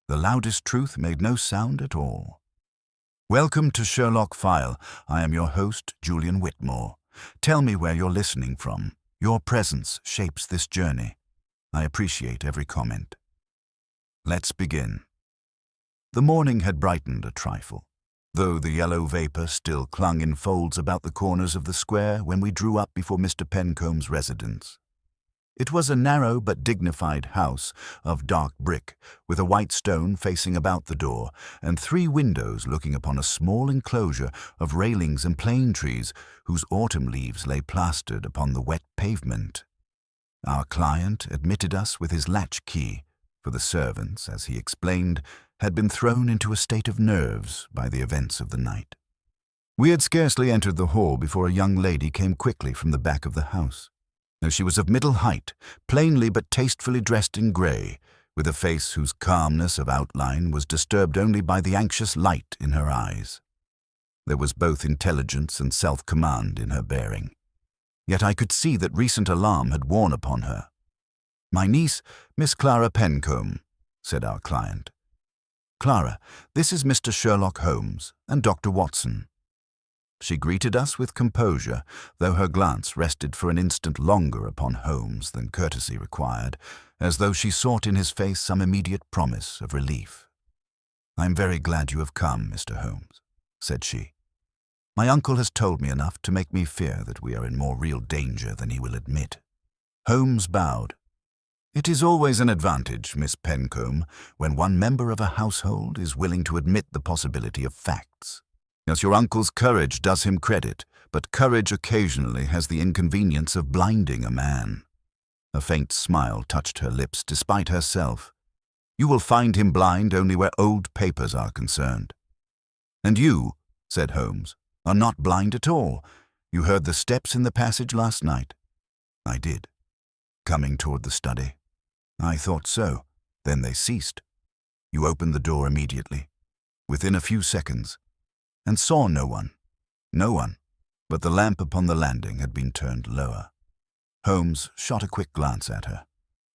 The loudest truth made no sound at all. Welcome to Sherlock File. I am your host, Julian Whitmore. Tell me where you're listening from. Your presence shapes this journey. I appreciate every comment. Let's begin. The morning had brightened a trifle, though the yellow vapor still clung in folds about the corners of the square when we drew up before Mr. Pencombe's residence. It was a narrow but dignified house of dark brick, with a white stone facing about the door, and 3 windows looking upon a small enclosure of railings and plane trees whose autumn leaves lay plastered upon the wet pavement. Our client admitted us with his latch key, for the servants, as he explained, had been thrown into a state of nerves by the events of the night. We had scarcely entered the hall before a young lady came quickly from the back of the house. Now she was of middle height, plainly but tastefully dressed in grey, with a face whose calmness of outline was disturbed only by the anxious light in her eyes. There was both intelligence and self-command in her bearing. Yet I could see that recent alarm had worn upon her. "My niece, Miss Clara Pencombe," said our client. "Clara, this is Mr. Sherlock Holmes and Dr. Watson." She greeted us with composure, though her glance rested for an instant longer upon Holmes than courtesy required, as though she sought in his face some immediate promise of relief. "I am very glad you have come, Mr. Holmes," said she. "My uncle has told me enough to make me fear that we are in more real danger than he will admit." Holmes bowed. "It is always an advantage, Miss Pencombe, when one member of a household is willing to admit the possibility of facts. Yes, your uncle's courage does him credit, but courage occasionally has the inconvenience of blinding a man." A faint smile touched her lips despite herself. "You will find him blind only where old papers are concerned." "And you," said Holmes, "are not blind at all. You heard the steps in the passage last night." "I did." "Coming toward the study?" "I thought so. Then they ceased." "You opened the door immediately?" "Within a few seconds." "And saw no one?" "No one, but the lamp upon the landing had been turned lower." Holmes shot a quick glance at her.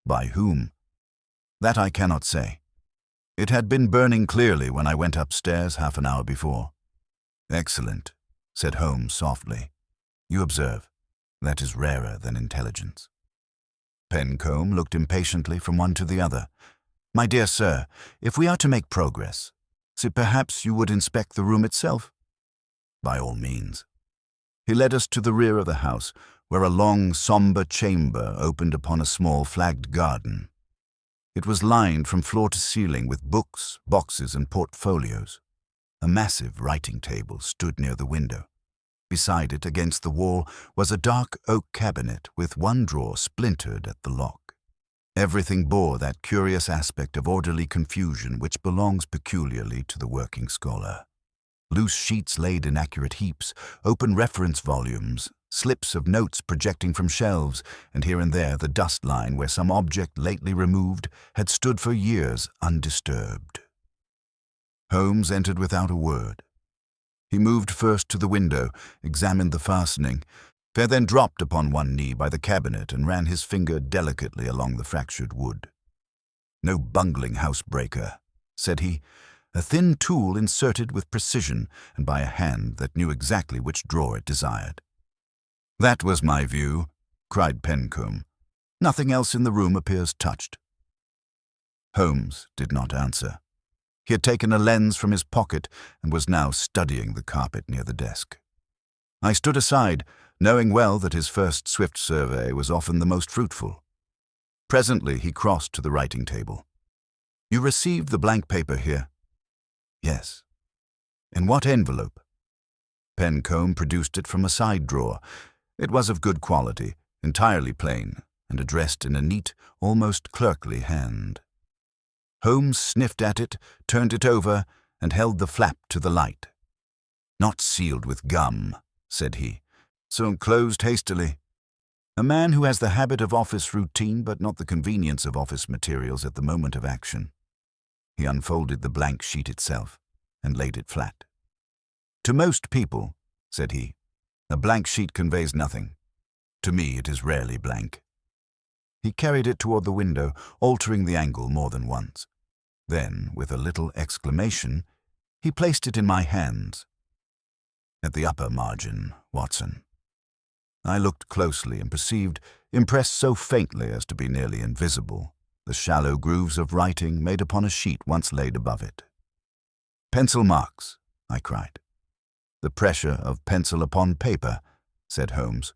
"By whom?" "That I cannot say. It had been burning clearly when I went upstairs half an hour before." "Excellent," said Holmes softly. "You observe, that is rarer than intelligence." Pencombe looked impatiently from one to the other. "My dear sir, if we are to make progress, so perhaps you would inspect the room itself?" "By all means." He led us to the rear of the house, where a long, sombre chamber opened upon a small flagged garden. It was lined from floor to ceiling with books, boxes, and portfolios. A massive writing table stood near the window. Beside it, against the wall, was a dark oak cabinet with one drawer splintered at the lock. Everything bore that curious aspect of orderly confusion which belongs peculiarly to the working scholar. Loose sheets laid in accurate heaps, open reference volumes, slips of notes projecting from shelves, and here and there the dust line where some object lately removed had stood for years undisturbed. Holmes entered without a word. He moved first to the window, examined the fastening, then dropped upon one knee by the cabinet and ran his finger delicately along the fractured wood. "No bungling housebreaker," said he, a thin tool inserted with precision and by a hand that knew exactly which drawer it desired. "That was my view," cried Pencombe. "Nothing else in the room appears touched." Holmes did not answer. He had taken a lens from his pocket and was now studying the carpet near the desk. I stood aside, knowing well that his first swift survey was often the most fruitful. Presently he crossed to the writing table. "You received the blank paper here?" "Yes." "In what envelope?" Pencombe produced it from a side drawer. It was of good quality, entirely plain, and addressed in a neat, almost clerkly hand. Holmes sniffed at it, turned it over, and held the flap to the light. "Not sealed with gum," said he, "so enclosed hastily. A man who has the habit of office routine but not the convenience of office materials at the moment of action." He unfolded the blank sheet itself and laid it flat. "To most people," said he, "a blank sheet conveys nothing. To me it is rarely blank." He carried it toward the window, altering the angle more than once. Then, with a little exclamation, he placed it in my hands. "At the upper margin, Watson." I looked closely and perceived, impressed so faintly as to be nearly invisible, the shallow grooves of writing made upon a sheet once laid above it. "Pencil marks," I cried. "The pressure of pencil upon paper," said Holmes.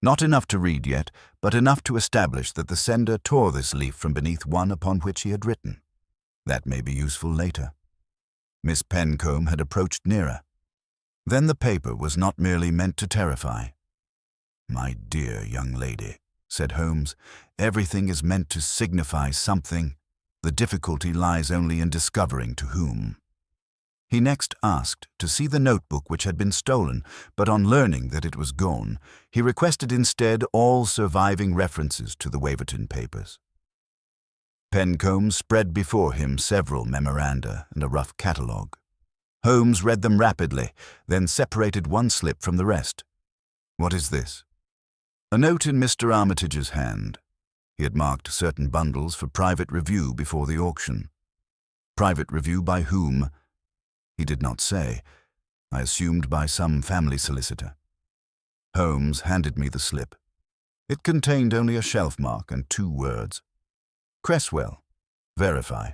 "Not enough to read yet, but enough to establish that the sender tore this leaf from beneath one upon which he had written. That may be useful later." Miss Pencomb had approached nearer. Then the paper was not merely meant to terrify. "My dear young lady," said Holmes, "everything is meant to signify something. The difficulty lies only in discovering to whom." He next asked to see the notebook which had been stolen, but on learning that it was gone, he requested instead all surviving references to the Waverton papers. Pencomb spread before him several memoranda and a rough catalogue. Holmes read them rapidly, then separated one slip from the rest. "What is this?" "A note in Mr. Armitage's hand. He had marked certain bundles for private review before the auction." "Private review by whom?" "He did not say. I assumed by some family solicitor." Holmes handed me the slip. It contained only a shelf mark and 2 words. "Cresswell. Verify."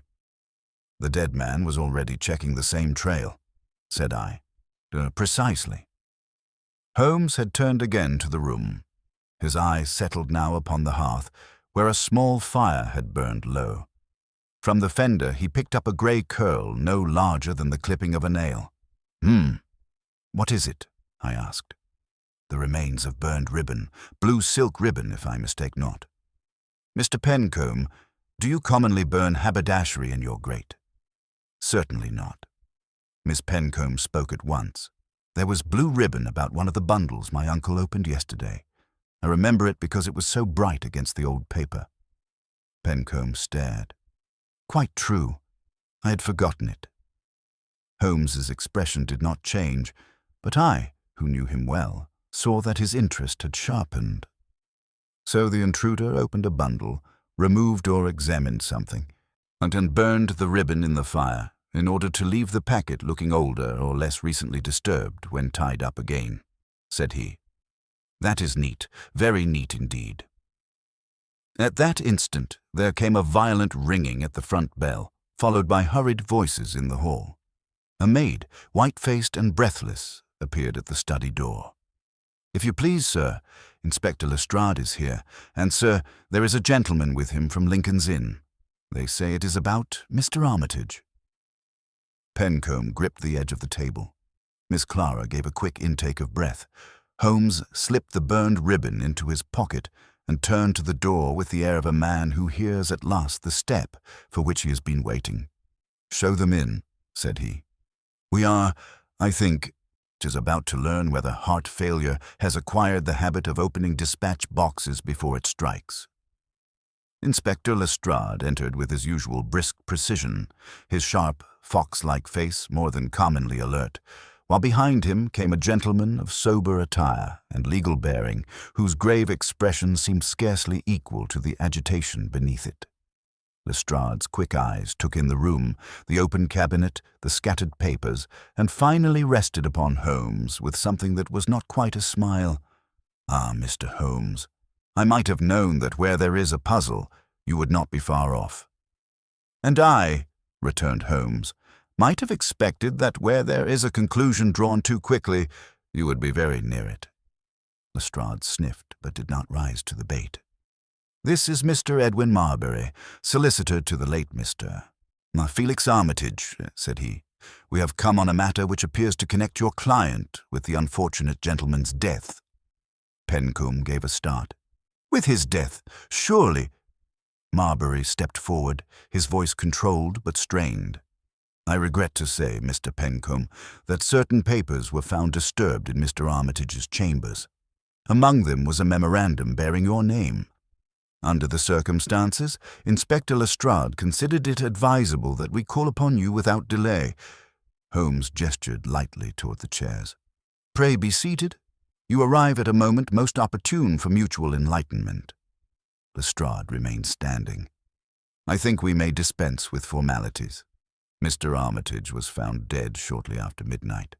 "The dead man was already checking the same trail," said I. Precisely." Holmes had turned again to the room. His eye settled now upon the hearth, where a small fire had burned low. From the fender he picked up a grey curl no larger than the clipping of a nail. What is it?" I asked. "The remains of burned ribbon, blue silk ribbon, if I mistake not." "Mr. Pencomb, do you commonly burn haberdashery in your grate?" "Certainly not." Miss Pencomb spoke at once. "There was blue ribbon about one of the bundles my uncle opened yesterday. I remember it because it was so bright against the old paper." Pencomb stared. "Quite true. I had forgotten it." Holmes's expression did not change, but I, who knew him well, saw that his interest had sharpened. So the intruder opened a bundle, removed or examined something, and then burned the ribbon in the fire in order to leave the packet looking older or less recently disturbed when tied up again, said he. "That is neat, very neat indeed." At that instant there came a violent ringing at the front bell, followed by hurried voices in the hall. A maid, white-faced and breathless, appeared at the study door. "If you please, sir, Inspector Lestrade is here, and, sir, there is a gentleman with him from Lincoln's Inn. They say it is about Mr. Armitage." Pencomb gripped the edge of the table. Miss Clara gave a quick intake of breath. Holmes slipped the burned ribbon into his pocket and turned to the door with the air of a man who hears at last the step for which he has been waiting. "Show them in," said he. "We are, I think, is about to learn whether heart failure has acquired the habit of opening dispatch boxes before it strikes." Inspector Lestrade entered with his usual brisk precision, his sharp, fox-like face more than commonly alert, while behind him came a gentleman of sober attire and legal bearing, whose grave expression seemed scarcely equal to the agitation beneath it. Lestrade's quick eyes took in the room, the open cabinet, the scattered papers, and finally rested upon Holmes with something that was not quite a smile. "Ah, Mr. Holmes, I might have known that where there is a puzzle, you would not be far off." "And I," returned Holmes, "might have expected that where there is a conclusion drawn too quickly, you would be very near it." Lestrade sniffed, but did not rise to the bait. "This is Mr. Edwin Marbury, solicitor to the late Mr. Felix Armitage," said he. "We have come on a matter which appears to connect your client with the unfortunate gentleman's death." Pencomb gave a start. "With his death, surely?" Marbury stepped forward, his voice controlled but strained. "I regret to say, Mr. Pencomb, that certain papers were found disturbed in Mr. Armitage's chambers. Among them was a memorandum bearing your name. Under the circumstances, Inspector Lestrade considered it advisable that we call upon you without delay." Holmes gestured lightly toward the chairs. "Pray be seated. You arrive at a moment most opportune for mutual enlightenment." Lestrade remained standing. I think we may dispense with formalities. Mr. Armitage was found dead shortly after midnight.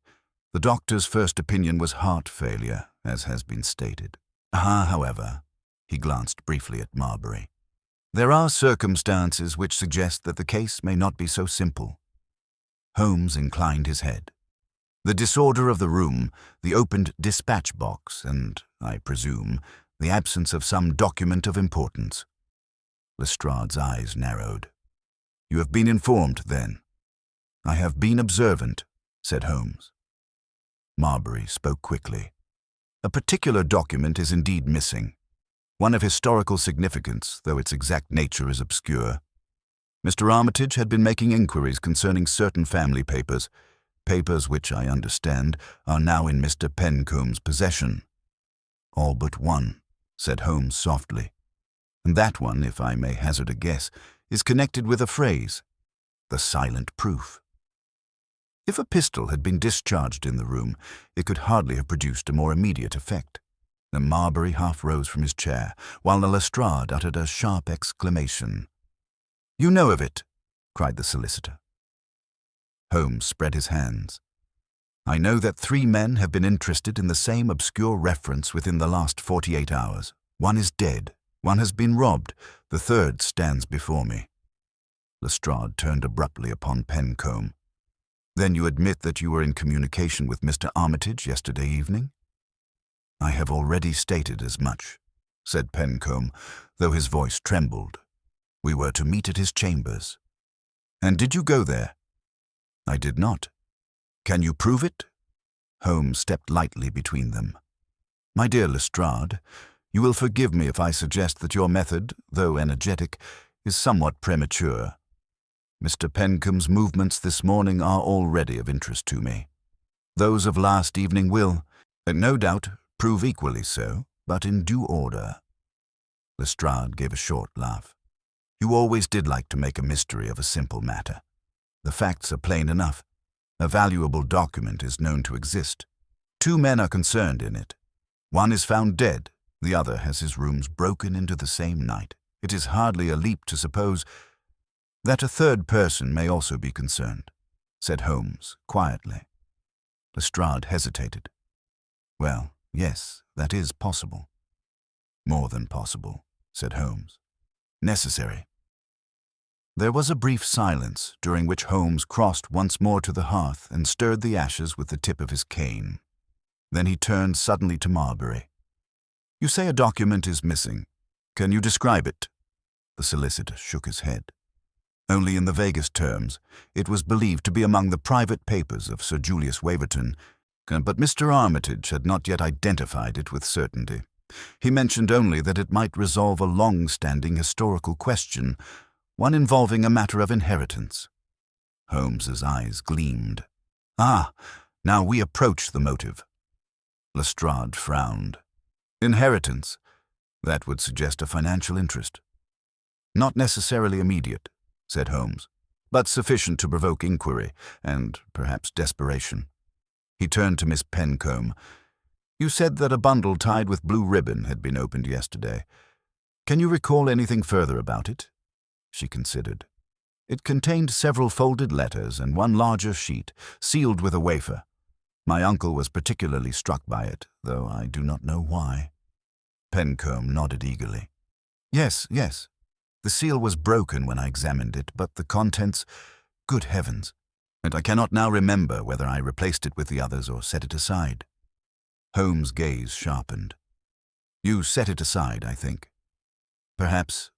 The doctor's first opinion was heart failure, as has been stated. However, he glanced briefly at Marbury. There are circumstances which suggest that the case may not be so simple. Holmes inclined his head. The disorder of the room, the opened dispatch box, and, I presume, the absence of some document of importance. Lestrade's eyes narrowed. You have been informed, then? I have been observant, said Holmes. Marbury spoke quickly. A particular document is indeed missing. One of historical significance, though its exact nature is obscure. Mr. Armitage had been making inquiries concerning certain family papers, papers which, I understand, are now in Mr. Pencombe's possession. All but one, said Holmes softly. And that one, if I may hazard a guess, is connected with a phrase, the silent proof. If a pistol had been discharged in the room, it could hardly have produced a more immediate effect. The Marbury half rose from his chair, while Lestrade uttered a sharp exclamation. You know of it, cried the solicitor. Holmes spread his hands. I know that 3 men have been interested in the same obscure reference within the last 48 hours. One is dead, one has been robbed, the third stands before me. Lestrade turned abruptly upon Pencombe. Then you admit that you were in communication with Mr. Armitage yesterday evening? I have already stated as much, said Pencombe, though his voice trembled. We were to meet at his chambers. And did you go there? I did not. Can you prove it? Holmes stepped lightly between them. My dear Lestrade, you will forgive me if I suggest that your method, though energetic, is somewhat premature. Mr. Pencombe's movements this morning are already of interest to me. Those of last evening will, no doubt, prove equally so, but in due order. Lestrade gave a short laugh. You always did like to make a mystery of a simple matter. The facts are plain enough. A valuable document is known to exist. 2 men are concerned in it. One is found dead, the other has his rooms broken into the same night. It is hardly a leap to suppose that a third person may also be concerned, said Holmes quietly. Lestrade hesitated. Well, yes, that is possible. More than possible, said Holmes. Necessary. There was a brief silence, during which Holmes crossed once more to the hearth and stirred the ashes with the tip of his cane. Then he turned suddenly to Marbury. You say a document is missing. Can you describe it? The solicitor shook his head. Only in the vaguest terms. It was believed to be among the private papers of Sir Julius Waverton, but Mr. Armitage had not yet identified it with certainty. He mentioned only that it might resolve a long-standing historical question, one involving a matter of inheritance. Holmes's eyes gleamed. Ah, now we approach the motive. Lestrade frowned. Inheritance. That would suggest a financial interest. Not necessarily immediate, said Holmes, but sufficient to provoke inquiry and perhaps desperation. He turned to Miss Pencombe. You said that a bundle tied with blue ribbon had been opened yesterday. Can you recall anything further about it? She considered. It contained several folded letters and one larger sheet, sealed with a wafer. My uncle was particularly struck by it, though I do not know why. Pencombe nodded eagerly. Yes. The seal was broken when I examined it, but the contents, good heavens, and I cannot now remember whether I replaced it with the others or set it aside. Holmes' gaze sharpened. You set it aside, I think. Perhaps,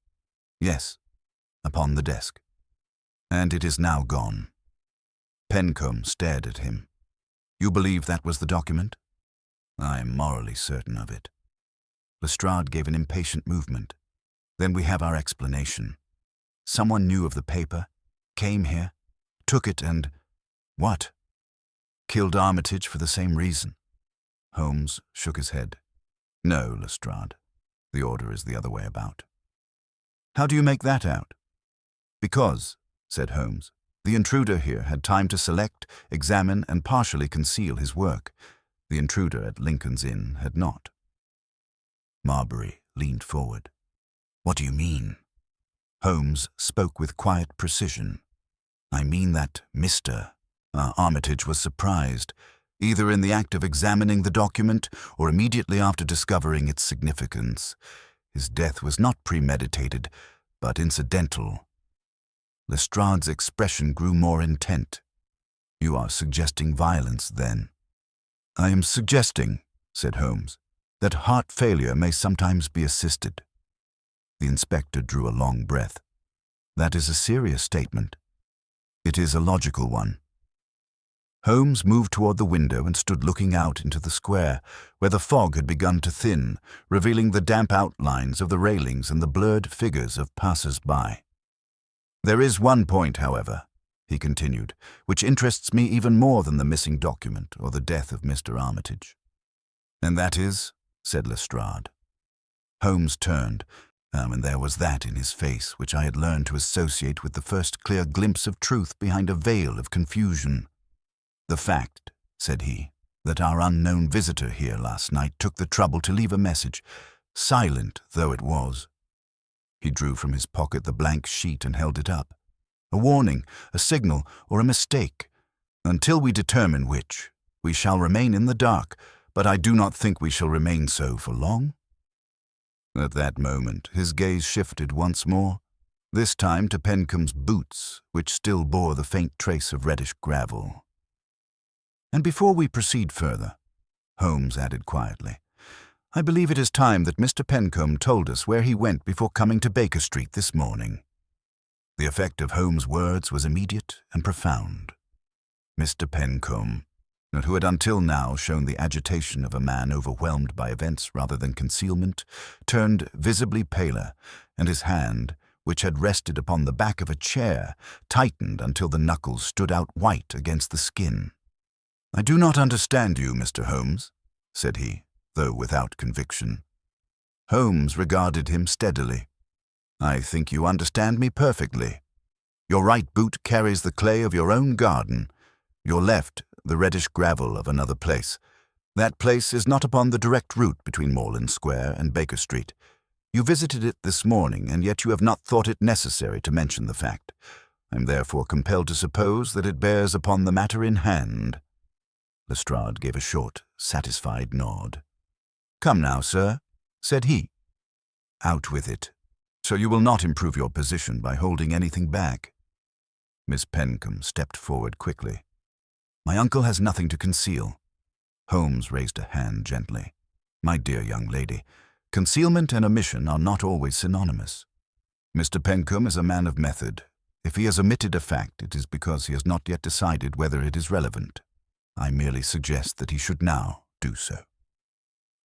yes, upon the desk. And it is now gone. Pencombe stared at him. You believe that was the document? I am morally certain of it. Lestrade gave an impatient movement. Then we have our explanation. Someone knew of the paper, came here, took it and... What? Killed Armitage for the same reason? Holmes shook his head. No, Lestrade. The order is the other way about. How do you make that out? Because, said Holmes, the intruder here had time to select, examine, and partially conceal his work. The intruder at Lincoln's Inn had not. Marbury leaned forward. What do you mean? Holmes spoke with quiet precision. "I mean that Mr. Armitage was surprised, either in the act of examining the document or immediately after discovering its significance. His death was not premeditated, but incidental." Lestrade's expression grew more intent. "You are suggesting violence, then?" "I am suggesting," said Holmes, "that heart failure may sometimes be assisted." The inspector drew a long breath. "That is a serious statement." "It is a logical one." Holmes moved toward the window and stood looking out into the square, where the fog had begun to thin, revealing the damp outlines of the railings and the blurred figures of passers-by. "There is one point, however," he continued, "which interests me even more than the missing document or the death of Mr. Armitage." "And that is?" said Lestrade. Holmes turned, and there was that in his face which I had learned to associate with the first clear glimpse of truth behind a veil of confusion. "The fact," said he, "that our unknown visitor here last night took the trouble to leave a message, silent though it was." He drew from his pocket the blank sheet and held it up. "A warning, a signal, or a mistake. Until we determine which, we shall remain in the dark, but I do not think we shall remain so for long." At that moment, his gaze shifted once more, this time to Pencombe's boots, which still bore the faint trace of reddish gravel. "And before we proceed further," Holmes added quietly, "I believe it is time that Mr. Pencombe told us where he went before coming to Baker Street this morning." The effect of Holmes' words was immediate and profound. Mr. Pencombe, who had until now shown the agitation of a man overwhelmed by events rather than concealment, turned visibly paler, and his hand, which had rested upon the back of a chair, tightened until the knuckles stood out white against the skin. "I do not understand you, Mr. Holmes," said he, though without conviction. Holmes regarded him steadily. "I think you understand me perfectly. Your right boot carries the clay of your own garden, your left the reddish gravel of another place. That place is not upon the direct route between Moreland Square and Baker Street. You visited it this morning, and yet you have not thought it necessary to mention the fact. I am therefore compelled to suppose that it bears upon the matter in hand." Lestrade gave a short, satisfied nod. "Come now, sir," said he. "Out with it. So you will not improve your position by holding anything back." Miss Pencombe stepped forward quickly. "My uncle has nothing to conceal." Holmes raised a hand gently. "My dear young lady, concealment and omission are not always synonymous. Mr. Pencombe is a man of method. If he has omitted a fact, it is because he has not yet decided whether it is relevant. I merely suggest that he should now do so."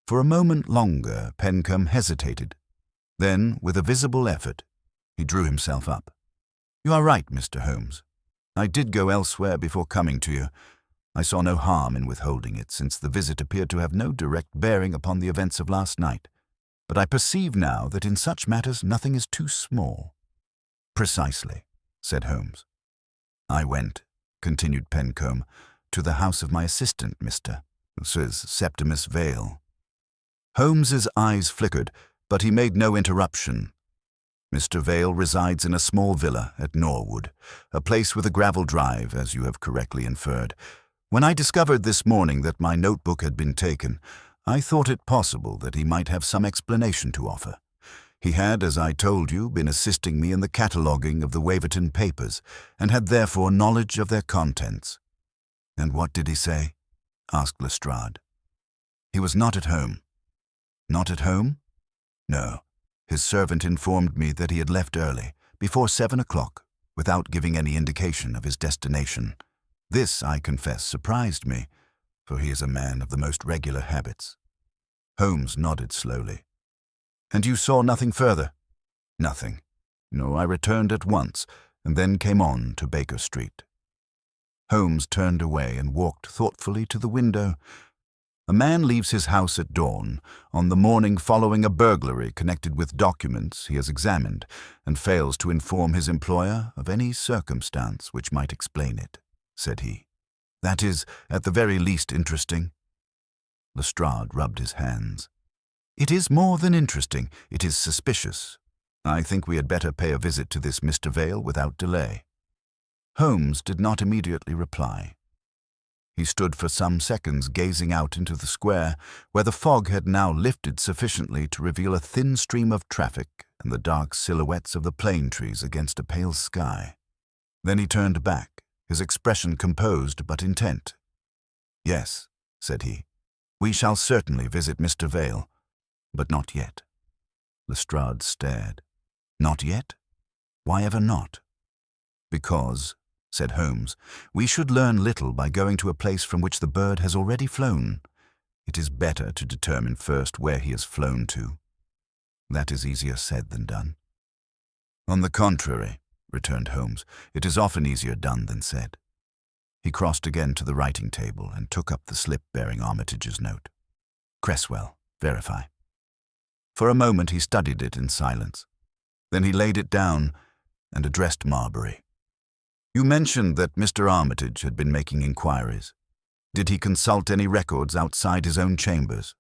For a moment longer, Pencombe hesitated. Then, with a visible effort, he drew himself up. "You are right, Mr. Holmes. I did go elsewhere before coming to you. I saw no harm in withholding it, since the visit appeared to have no direct bearing upon the events of last night. But I perceive now that in such matters nothing is too small." "Precisely," said Holmes. "I went," continued Pencombe, "to the house of my assistant, Mr. Septimus Vale." Holmes's eyes flickered, but he made no interruption. "Mr. Vale resides in a small villa at Norwood, a place with a gravel drive, as you have correctly inferred. When I discovered this morning that my notebook had been taken, I thought it possible that he might have some explanation to offer. He had, as I told you, been assisting me in the cataloguing of the Waverton papers, and had therefore knowledge of their contents." "And what did he say?" asked Lestrade. "He was not at home." "Not at home?" "No. His servant informed me that he had left early, before 7 o'clock, without giving any indication of his destination. This, I confess, surprised me, for he is a man of the most regular habits." Holmes nodded slowly. "And you saw nothing further?" "Nothing. No, I returned at once, and then came on to Baker Street." Holmes turned away and walked thoughtfully to the window. A man leaves his house at dawn, on the morning following a burglary connected with documents he has examined, and fails to inform his employer of any circumstance which might explain it, said he. "That is, at the very least, interesting." Lestrade rubbed his hands. "It is more than interesting, it is suspicious. I think we had better pay a visit to this Mr. Vale without delay." Holmes did not immediately reply. He stood for some seconds gazing out into the square, where the fog had now lifted sufficiently to reveal a thin stream of traffic and the dark silhouettes of the plane trees against a pale sky. Then he turned back, his expression composed but intent. "Yes," said he, "we shall certainly visit Mr. Vale, but not yet." Lestrade stared. "Not yet? Why ever not?" "Because," said Holmes, "we should learn little by going to a place from which the bird has already flown. It is better to determine first where he has flown to." "That is easier said than done." "On the contrary," returned Holmes, "it is often easier done than said." He crossed again to the writing table and took up the slip bearing Armitage's note. "Cresswell, verify." For a moment he studied it in silence. Then he laid it down and addressed Marbury. "You mentioned that Mr. Armitage had been making inquiries. Did he consult any records outside his own chambers?"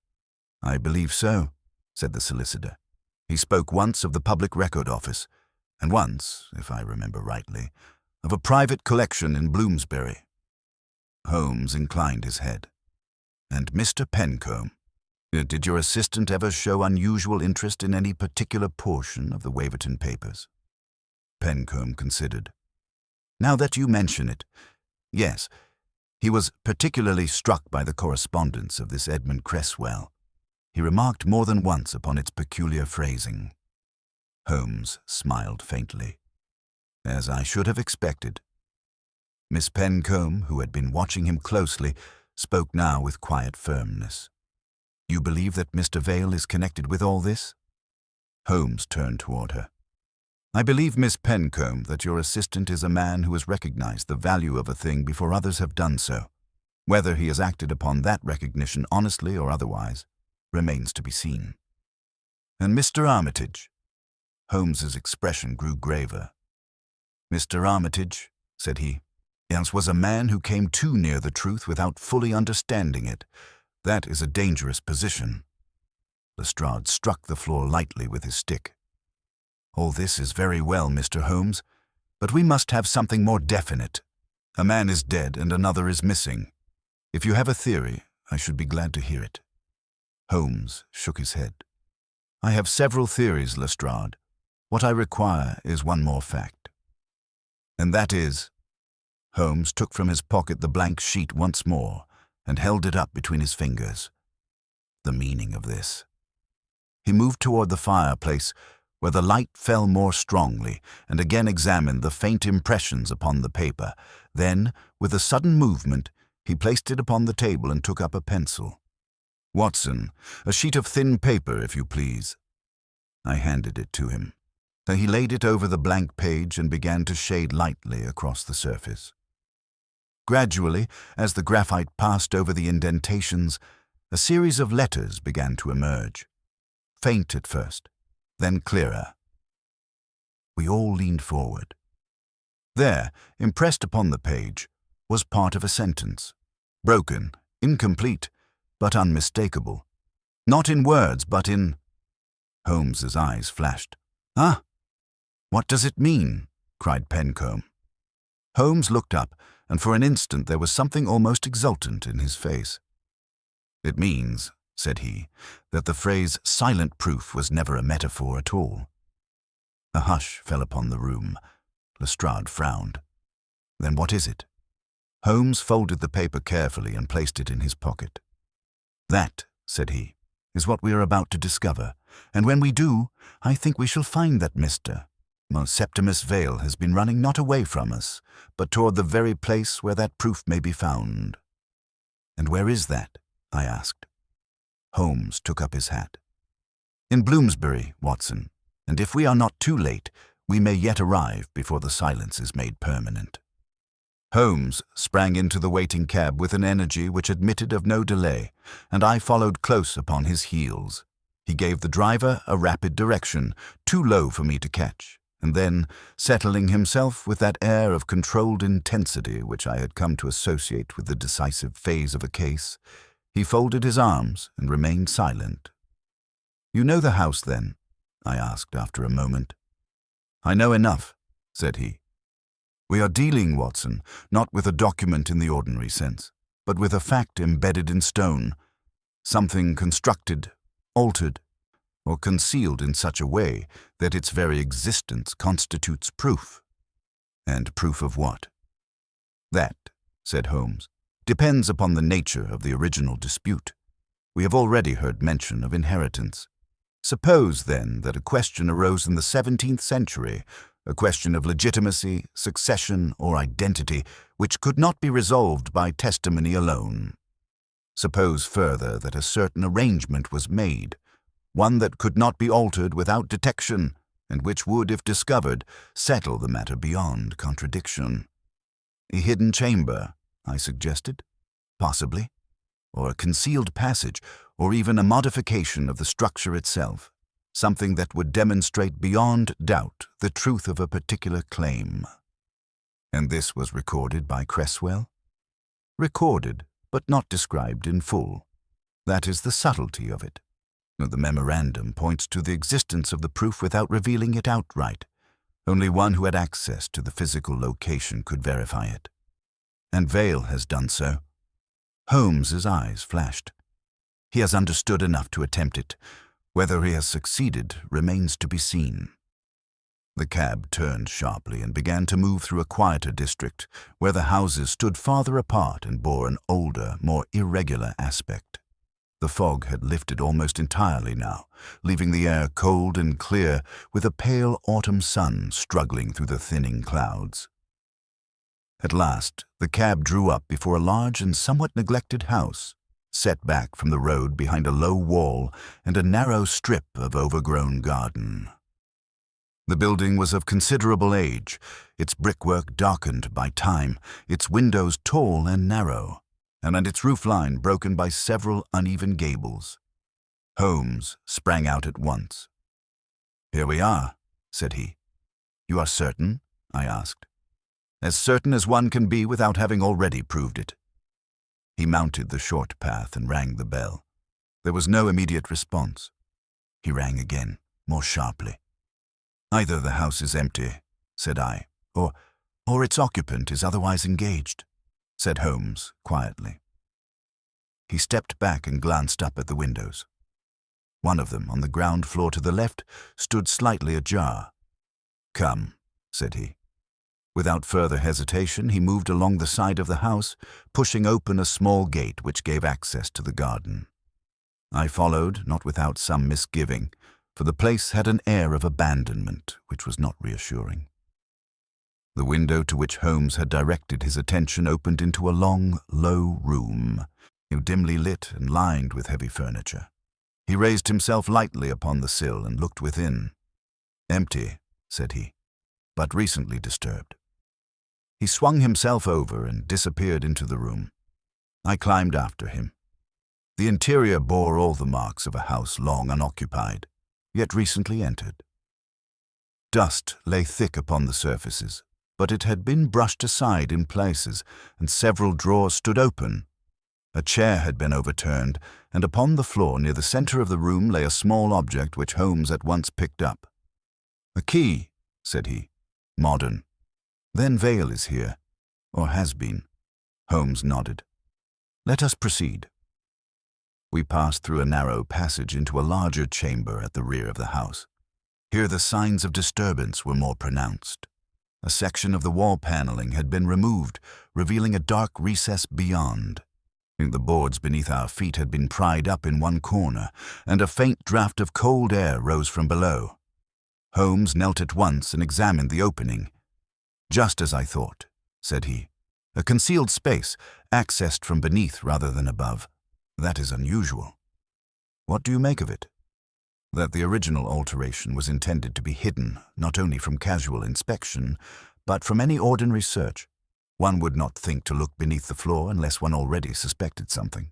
"I believe so," said the solicitor. "He spoke once of the Public Record Office, and once, if I remember rightly, of a private collection in Bloomsbury." Holmes inclined his head. "And Mr. Pencombe? Did your assistant ever show unusual interest in any particular portion of the Waverton papers?" Pencombe considered. "Now that you mention it, yes, he was particularly struck by the correspondence of this Edmund Cresswell. He remarked more than once upon its peculiar phrasing." Holmes smiled faintly. "As I should have expected." Miss Pencombe, who had been watching him closely, spoke now with quiet firmness. "You believe that Mr. Vale is connected with all this?" Holmes turned toward her. "I believe, Miss Pencombe, that your assistant is a man who has recognized the value of a thing before others have done so. Whether he has acted upon that recognition honestly or otherwise remains to be seen." "And Mr. Armitage?" Holmes's expression grew graver. "Mr. Armitage," said he, "was a man who came too near the truth without fully understanding it. That is a dangerous position." Lestrade struck the floor lightly with his stick. "All this is very well, Mr. Holmes, but we must have something more definite. A man is dead and another is missing. If you have a theory, I should be glad to hear it." Holmes shook his head. "I have several theories, Lestrade. What I require is one more fact." "And that is?" Holmes took from his pocket the blank sheet once more and held it up between his fingers. "The meaning of this." He moved toward the fireplace, where the light fell more strongly, and again examined the faint impressions upon the paper. Then, with a sudden movement, he placed it upon the table and took up a pencil. "Watson, a sheet of thin paper, if you please." I handed it to him. Then he laid it over the blank page and began to shade lightly across the surface. Gradually, as the graphite passed over the indentations, a series of letters began to emerge. Faint at first, then clearer. We all leaned forward. There, impressed upon the page, was part of a sentence. Broken, incomplete, but unmistakable. Not in words, but in... Holmes's eyes flashed. "Ah! What does it mean?" cried Pencombe. Holmes looked up, and for an instant there was something almost exultant in his face. "It means," said he, "that the phrase silent proof was never a metaphor at all." A hush fell upon the room. Lestrade frowned. "Then what is it?" Holmes folded the paper carefully and placed it in his pocket. "That," said he, "is what we are about to discover, and when we do, I think we shall find that Mr. Septimus Vale has been running not away from us, but toward the very place where that proof may be found." "And where is that?" I asked. Holmes took up his hat. "In Bloomsbury, Watson, and if we are not too late, we may yet arrive before the silence is made permanent." Holmes sprang into the waiting cab with an energy which admitted of no delay, and I followed close upon his heels. He gave the driver a rapid direction, too low for me to catch, and then, settling himself with that air of controlled intensity which I had come to associate with the decisive phase of a case, he folded his arms and remained silent. "You know the house, then?" I asked after a moment. "I know enough," said he. "We are dealing, Watson, not with a document in the ordinary sense, but with a fact embedded in stone, something constructed, altered, or concealed in such a way that its very existence constitutes proof." "And proof of what?" "That," said Holmes, "depends upon the nature of the original dispute. We have already heard mention of inheritance. Suppose, then, that a question arose in the 17th century, a question of legitimacy, succession, or identity, which could not be resolved by testimony alone. Suppose further that a certain arrangement was made, one that could not be altered without detection, and which would, if discovered, settle the matter beyond contradiction. A hidden chamber, I suggested, possibly, or a concealed passage, or even a modification of the structure itself, something that would demonstrate beyond doubt the truth of a particular claim." "And this was recorded by Cresswell?" "Recorded, but not described in full. That is the subtlety of it. The memorandum points to the existence of the proof without revealing it outright. Only one who had access to the physical location could verify it. And Vale has done so." Holmes's eyes flashed. "He has understood enough to attempt it. Whether he has succeeded remains to be seen." The cab turned sharply and began to move through a quieter district, where the houses stood farther apart and bore an older, more irregular aspect. The fog had lifted almost entirely now, leaving the air cold and clear, with a pale autumn sun struggling through the thinning clouds. At last, the cab drew up before a large and somewhat neglected house, set back from the road behind a low wall and a narrow strip of overgrown garden. The building was of considerable age, its brickwork darkened by time, its windows tall and narrow, and its roofline broken by several uneven gables. Holmes sprang out at once. "Here we are," said he. "You are certain?" I asked. "As certain as one can be without having already proved it." He mounted the short path and rang the bell. There was no immediate response. He rang again, more sharply. "Either the house is empty," said I, or its occupant is otherwise engaged," said Holmes quietly. He stepped back and glanced up at the windows. One of them, on the ground floor to the left, stood slightly ajar. "Come," said he. Without further hesitation, he moved along the side of the house, pushing open a small gate which gave access to the garden. I followed, not without some misgiving, for the place had an air of abandonment which was not reassuring. The window to which Holmes had directed his attention opened into a long, low room, dimly lit and lined with heavy furniture. He raised himself lightly upon the sill and looked within. "Empty," said he, "but recently disturbed." He swung himself over and disappeared into the room. I climbed after him. The interior bore all the marks of a house long unoccupied, yet recently entered. Dust lay thick upon the surfaces, but it had been brushed aside in places, and several drawers stood open. A chair had been overturned, and upon the floor near the center of the room lay a small object which Holmes at once picked up. "A key," said he. "Modern. Then Vale is here, or has been." Holmes nodded. "Let us proceed." We passed through a narrow passage into a larger chamber at the rear of the house. Here the signs of disturbance were more pronounced. A section of the wall paneling had been removed, revealing a dark recess beyond. The boards beneath our feet had been pried up in one corner, and a faint draught of cold air rose from below. Holmes knelt at once and examined the opening. "Just as I thought," said he. "A concealed space, accessed from beneath rather than above. That is unusual. What do you make of it?" "That the original alteration was intended to be hidden, not only from casual inspection, but from any ordinary search. One would not think to look beneath the floor unless one already suspected something."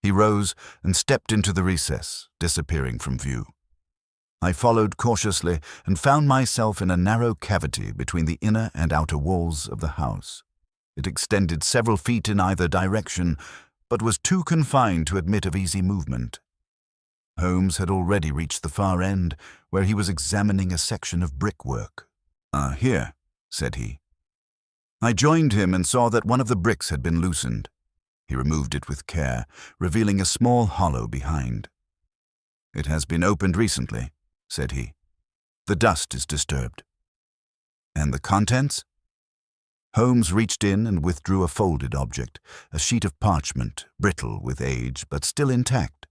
He rose and stepped into the recess, disappearing from view. I followed cautiously and found myself in a narrow cavity between the inner and outer walls of the house. It extended several feet in either direction, but was too confined to admit of easy movement. Holmes had already reached the far end, where he was examining a section of brickwork. "Ah, here," said he. I joined him and saw that one of the bricks had been loosened. He removed it with care, revealing a small hollow behind. "It has been opened recently," said he. "The dust is disturbed." "And the contents?" Holmes reached in and withdrew a folded object, a sheet of parchment, brittle with age, but still intact.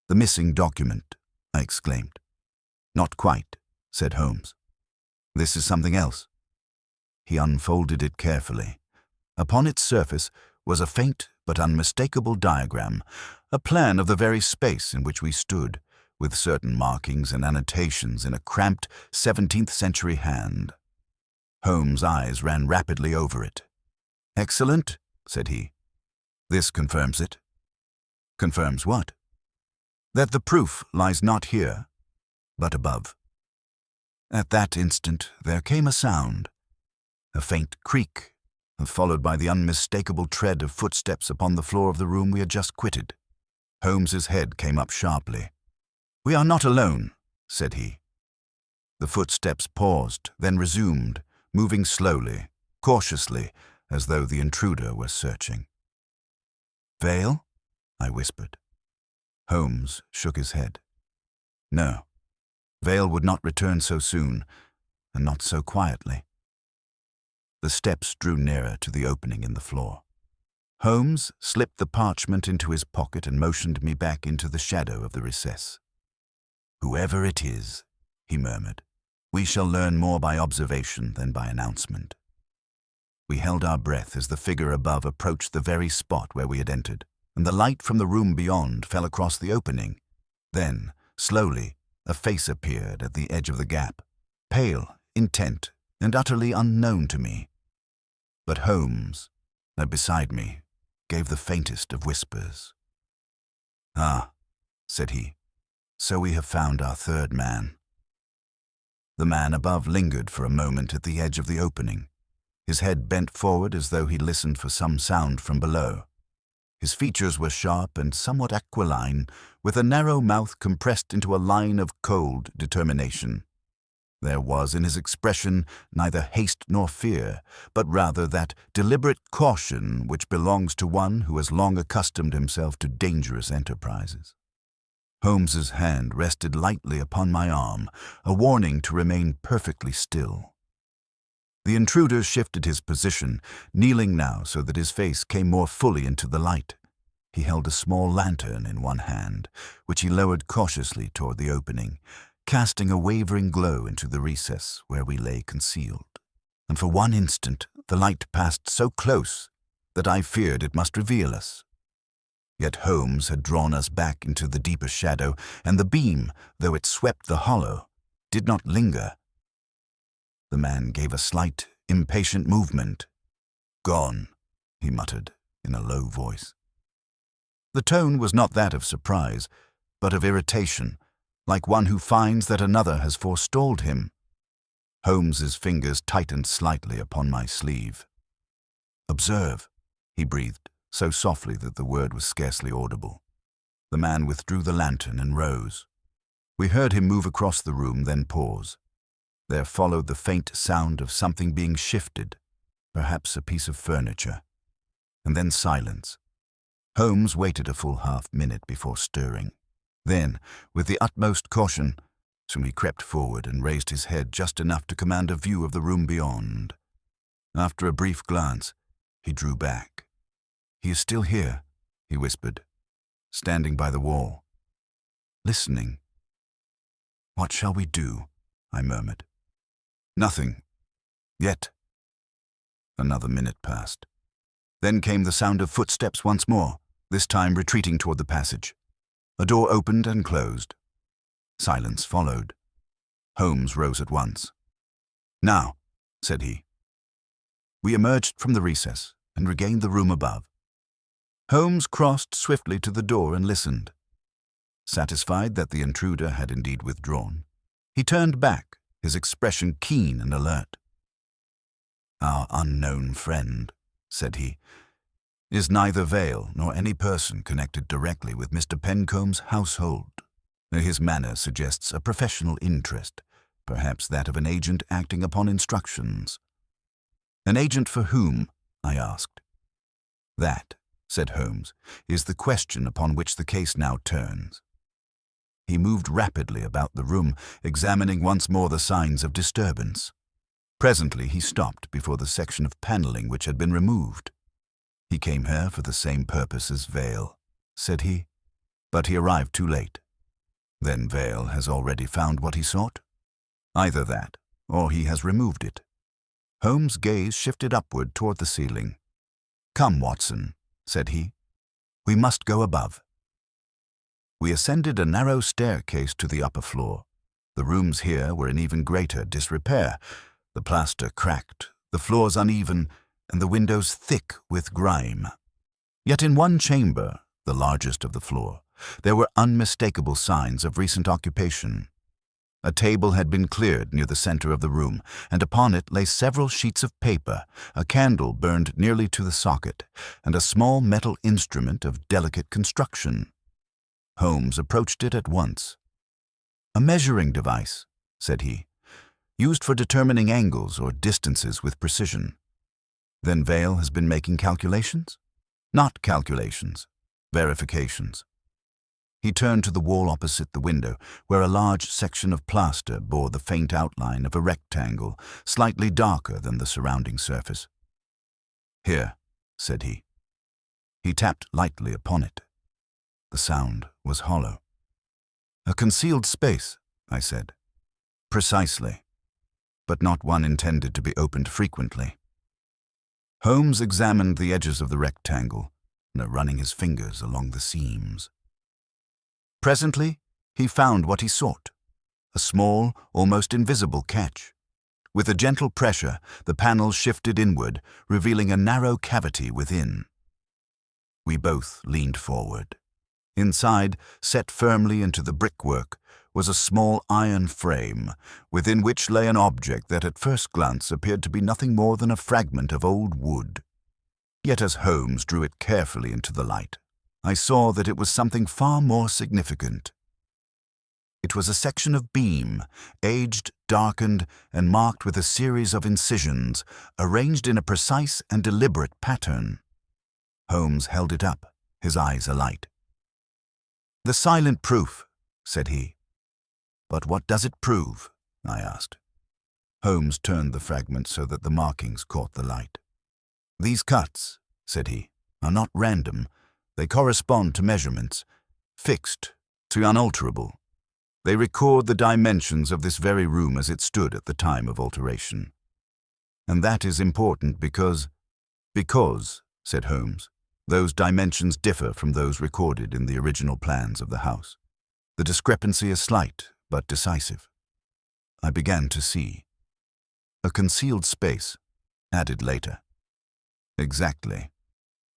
"The missing document," I exclaimed. "Not quite," said Holmes. "This is something else." He unfolded it carefully. Upon its surface was a faint but unmistakable diagram, a plan of the very space in which we stood, with certain markings and annotations in a cramped 17th-century hand. Holmes' eyes ran rapidly over it. "Excellent," said he. "This confirms it." "Confirms what?" "That the proof lies not here, but above." At that instant there came a sound, a faint creak, followed by the unmistakable tread of footsteps upon the floor of the room we had just quitted. Holmes's head came up sharply. "We are not alone," said he. The footsteps paused, then resumed, moving slowly, cautiously, as though the intruder were searching. "Vale?" I whispered. Holmes shook his head. "No, Vale would not return so soon, and not so quietly." The steps drew nearer to the opening in the floor. Holmes slipped the parchment into his pocket and motioned me back into the shadow of the recess. "Whoever it is," he murmured, "we shall learn more by observation than by announcement." We held our breath as the figure above approached the very spot where we had entered, and the light from the room beyond fell across the opening. Then, slowly, a face appeared at the edge of the gap, pale, intent, and utterly unknown to me. But Holmes, beside me, gave the faintest of whispers. "Ah," said he, "so we have found our third man." The man above lingered for a moment at the edge of the opening, his head bent forward as though he listened for some sound from below. His features were sharp and somewhat aquiline, with a narrow mouth compressed into a line of cold determination. There was in his expression neither haste nor fear, but rather that deliberate caution which belongs to one who has long accustomed himself to dangerous enterprises. Holmes's hand rested lightly upon my arm, a warning to remain perfectly still. The intruder shifted his position, kneeling now so that his face came more fully into the light. He held a small lantern in one hand, which he lowered cautiously toward the opening, casting a wavering glow into the recess where we lay concealed. And for one instant the light passed so close that I feared it must reveal us. Yet Holmes had drawn us back into the deeper shadow, and the beam, though it swept the hollow, did not linger. The man gave a slight, impatient movement. "Gone," he muttered in a low voice. The tone was not that of surprise, but of irritation, like one who finds that another has forestalled him. Holmes's fingers tightened slightly upon my sleeve. "Observe," he breathed, so softly that the word was scarcely audible. The man withdrew the lantern and rose. We heard him move across the room, then pause. There followed the faint sound of something being shifted, perhaps a piece of furniture, and then silence. Holmes waited a full half-minute before stirring. Then, with the utmost caution, he crept forward and raised his head just enough to command a view of the room beyond. After a brief glance, he drew back. "He is still here," he whispered, standing by the wall, listening. "What shall we do?" I murmured. "Nothing. Yet." Another minute passed. Then came the sound of footsteps once more, this time retreating toward the passage. A door opened and closed. Silence followed. Holmes rose at once. "Now," said he. We emerged from the recess and regained the room above. Holmes crossed swiftly to the door and listened. Satisfied that the intruder had indeed withdrawn, he turned back, his expression keen and alert. "Our unknown friend," said he, "is neither Vale nor any person connected directly with Mr. Pencombe's household. His manner suggests a professional interest, perhaps that of an agent acting upon instructions. An agent for whom? I asked. That, said Holmes, is the question upon which the case now turns. He moved rapidly about the room, examining once more the signs of disturbance. Presently he stopped before the section of paneling which had been removed. He came here for the same purpose as Vale, said he, but he arrived too late. Then Vale has already found what he sought? Either that, or he has removed it. Holmes' gaze shifted upward toward the ceiling. Come, Watson, said he. We must go above. We ascended a narrow staircase to the upper floor. The rooms here were in even greater disrepair. The plaster cracked, the floors uneven, and the windows thick with grime. Yet in one chamber, the largest of the floor, there were unmistakable signs of recent occupation. A table had been cleared near the center of the room, and upon it lay several sheets of paper, a candle burned nearly to the socket, and a small metal instrument of delicate construction. Holmes approached it at once. A measuring device, said he, used for determining angles or distances with precision. Then Vale has been making calculations? Not calculations, verifications. He turned to the wall opposite the window, where a large section of plaster bore the faint outline of a rectangle, slightly darker than the surrounding surface. Here, said he. He tapped lightly upon it. The sound was hollow. A concealed space, I said. Precisely, but not one intended to be opened frequently. Holmes examined the edges of the rectangle, running his fingers along the seams. Presently, he found what he sought, a small, almost invisible catch. With a gentle pressure, the panels shifted inward, revealing a narrow cavity within. We both leaned forward. Inside, set firmly into the brickwork, was a small iron frame, within which lay an object that at first glance appeared to be nothing more than a fragment of old wood. Yet as Holmes drew it carefully into the light, I saw that it was something far more significant. It was a section of beam, aged, darkened, and marked with a series of incisions, arranged in a precise and deliberate pattern. Holmes held it up, his eyes alight. The silent proof, said he. But what does it prove? I asked. Holmes turned the fragment so that the markings caught the light. These cuts, said he, are not random. They correspond to measurements, fixed, to unalterable. They record the dimensions of this very room as it stood at the time of alteration. And that is important because, said Holmes, those dimensions differ from those recorded in the original plans of the house. The discrepancy is slight, but decisive. I began to see. A concealed space, added later. Exactly.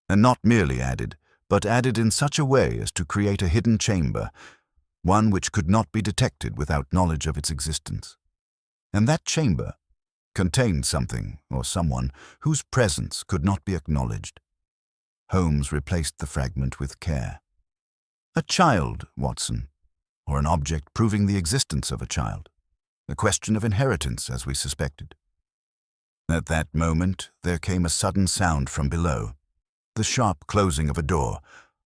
And not merely added, but added in such a way as to create a hidden chamber, one which could not be detected without knowledge of its existence. And that chamber contained something or someone whose presence could not be acknowledged. Holmes replaced the fragment with care. A child, Watson, or an object proving the existence of a child. A question of inheritance, as we suspected. At that moment, there came a sudden sound from below, the sharp closing of a door,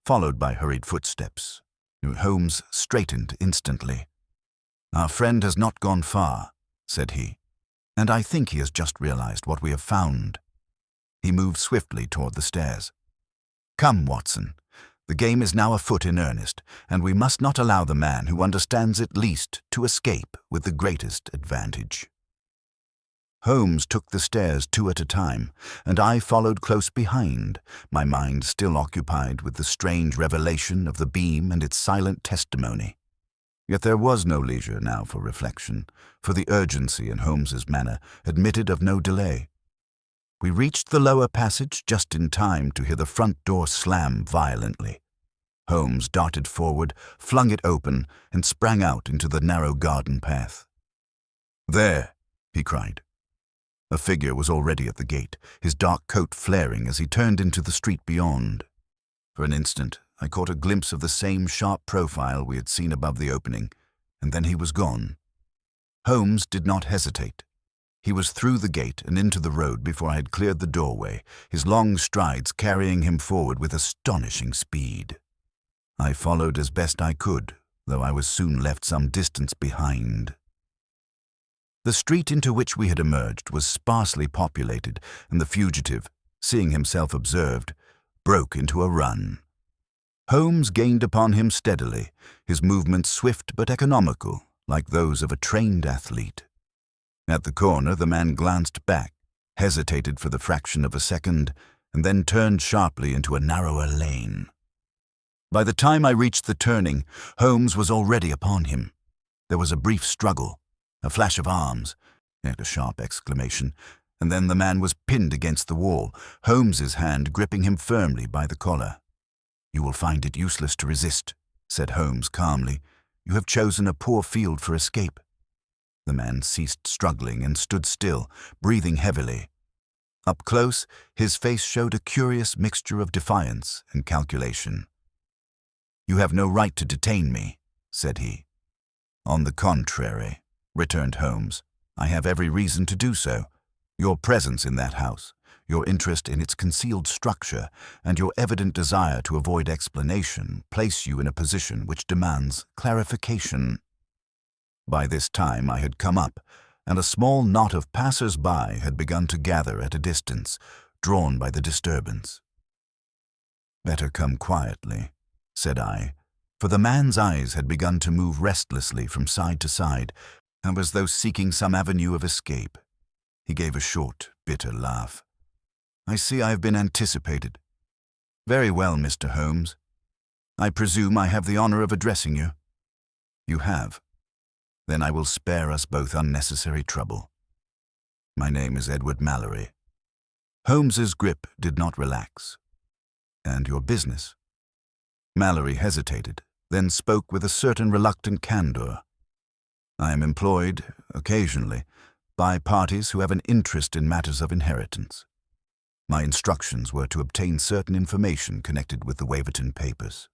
followed by hurried footsteps. Holmes straightened instantly. Our friend has not gone far, said he, and I think he has just realized what we have found. He moved swiftly toward the stairs. Come, Watson. The game is now afoot in earnest, and we must not allow the man who understands it least to escape with the greatest advantage. Holmes took the stairs two at a time, and I followed close behind, my mind still occupied with the strange revelation of the beam and its silent testimony. Yet there was no leisure now for reflection, for the urgency in Holmes's manner admitted of no delay. We reached the lower passage just in time to hear the front door slam violently. Holmes darted forward, flung it open, and sprang out into the narrow garden path. There, he cried. A figure was already at the gate, his dark coat flaring as he turned into the street beyond. For an instant, I caught a glimpse of the same sharp profile we had seen above the opening, and then he was gone. Holmes did not hesitate. He was through the gate and into the road before I had cleared the doorway, his long strides carrying him forward with astonishing speed. I followed as best I could, though I was soon left some distance behind. The street into which we had emerged was sparsely populated, and the fugitive, seeing himself observed, broke into a run. Holmes gained upon him steadily, his movements swift but economical, like those of a trained athlete. At the corner, the man glanced back, hesitated for the fraction of a second, and then turned sharply into a narrower lane. By the time I reached the turning, Holmes was already upon him. There was a brief struggle, a flash of arms, and a sharp exclamation, and then the man was pinned against the wall, Holmes's hand gripping him firmly by the collar. "You will find it useless to resist," said Holmes calmly. "You have chosen a poor field for escape." The man ceased struggling and stood still, breathing heavily. Up close, his face showed a curious mixture of defiance and calculation. "You have no right to detain me," said he. "On the contrary," returned Holmes, "I have every reason to do so. Your presence in that house, your interest in its concealed structure, and your evident desire to avoid explanation place you in a position which demands clarification." By this time I had come up, and a small knot of passers-by had begun to gather at a distance, drawn by the disturbance. "Better come quietly," said I, for the man's eyes had begun to move restlessly from side to side, and as though seeking some avenue of escape. He gave a short, bitter laugh. "I see I have been anticipated. Very well, Mr. Holmes. I presume I have the honor of addressing you." "You have. Then I will spare us both unnecessary trouble. My name is Edward Mallory." Holmes's grip did not relax. "And your business?" Mallory hesitated, then spoke with a certain reluctant candor. "I am employed, occasionally, by parties who have an interest in matters of inheritance. My instructions were to obtain certain information connected with the Waverton papers."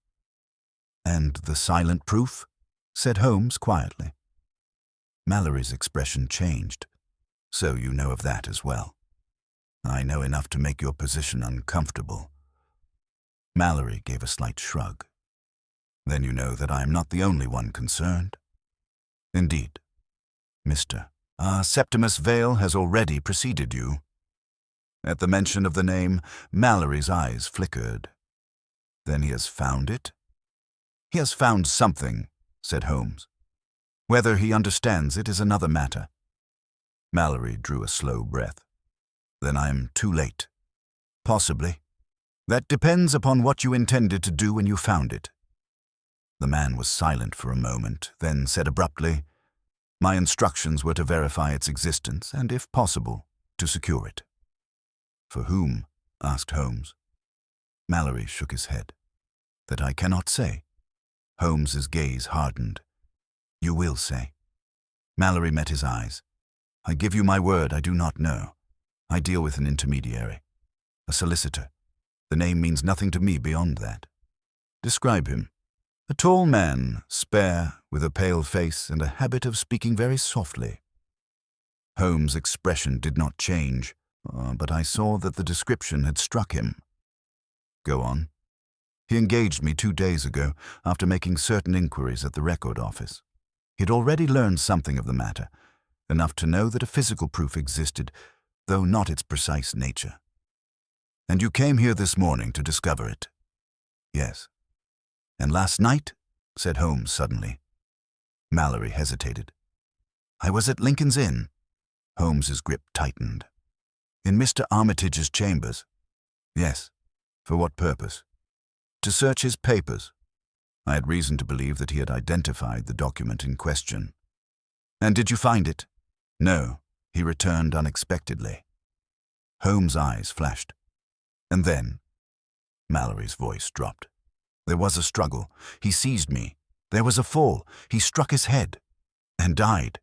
"And the silent proof?" said Holmes quietly. Mallory's expression changed. "So you know of that as well." "I know enough to make your position uncomfortable." Mallory gave a slight shrug. "Then you know that I am not the only one concerned?" "Indeed. Mr. Septimus Vale has already preceded you." At the mention of the name, Mallory's eyes flickered. "Then he has found it?" "He has found something," said Holmes. "Whether he understands it is another matter." Mallory drew a slow breath. "Then I am too late." "Possibly. That depends upon what you intended to do when you found it." The man was silent for a moment, then said abruptly, "My instructions were to verify its existence and, if possible, to secure it." "For whom?" asked Holmes. Mallory shook his head. "That I cannot say." Holmes's gaze hardened. "You will say." Mallory met his eyes. "I give you my word I do not know. I deal with an intermediary, a solicitor. The name means nothing to me beyond that." "Describe him." "A tall man, spare, with a pale face and a habit of speaking very softly." Holmes' expression did not change, but I saw that the description had struck him. "Go on." "He engaged me 2 days ago, after making certain inquiries at the record office. He had already learned something of the matter, enough to know that a physical proof existed, though not its precise nature." "And you came here this morning to discover it?" "Yes." "And last night?" said Holmes suddenly. Mallory hesitated. "I was at Lincoln's Inn." Holmes's grip tightened. "In Mr. Armitage's chambers?" "Yes." "For what purpose?" "To search his papers." I had reason to believe that he had identified the document in question. "And did you find it?" "No." He returned unexpectedly. Holmes' eyes flashed. "And then?" Mallory's voice dropped. "There was a struggle. He seized me. There was a fall. He struck his head. And died."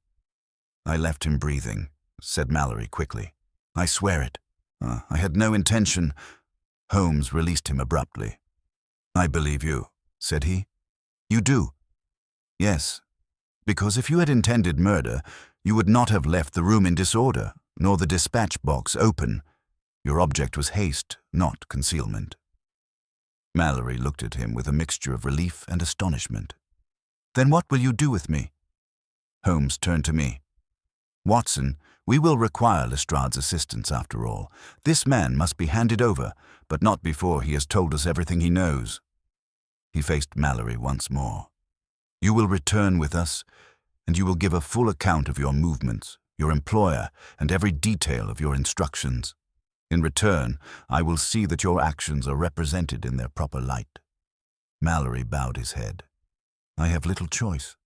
"I left him breathing," said Mallory quickly. "I swear it. I had no intention." Holmes released him abruptly. "I believe you," said he. "You do?" "Yes, because if you had intended murder, you would not have left the room in disorder, nor the dispatch box open. Your object was haste, not concealment." Mallory looked at him with a mixture of relief and astonishment. "Then what will you do with me?" Holmes turned to me. "Watson, we will require Lestrade's assistance after all. This man must be handed over, but not before he has told us everything he knows." He faced Mallory once more. "You will return with us, and you will give a full account of your movements, your employer, and every detail of your instructions. In return, I will see that your actions are represented in their proper light." Mallory bowed his head. "I have little choice."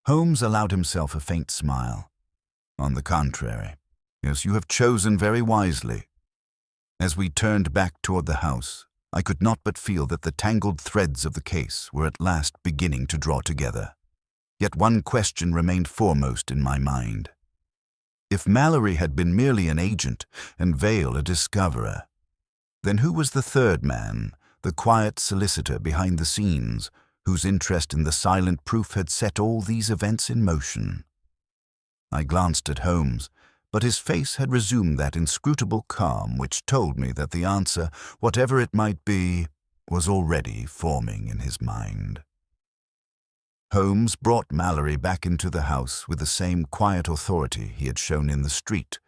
Holmes allowed himself a faint smile. "On the contrary, yes, you have chosen very wisely." As we turned back toward the house, I could not but feel that the tangled threads of the case were at last beginning to draw together. Yet one question remained foremost in my mind. If Mallory had been merely an agent and Vale a discoverer, then who was the third man, the quiet solicitor behind the scenes, whose interest in the silent proof had set all these events in motion? I glanced at Holmes, but his face had resumed that inscrutable calm which told me that the answer, whatever it might be, was already forming in his mind. Holmes brought Mallory back into the house with the same quiet authority he had shown in the street,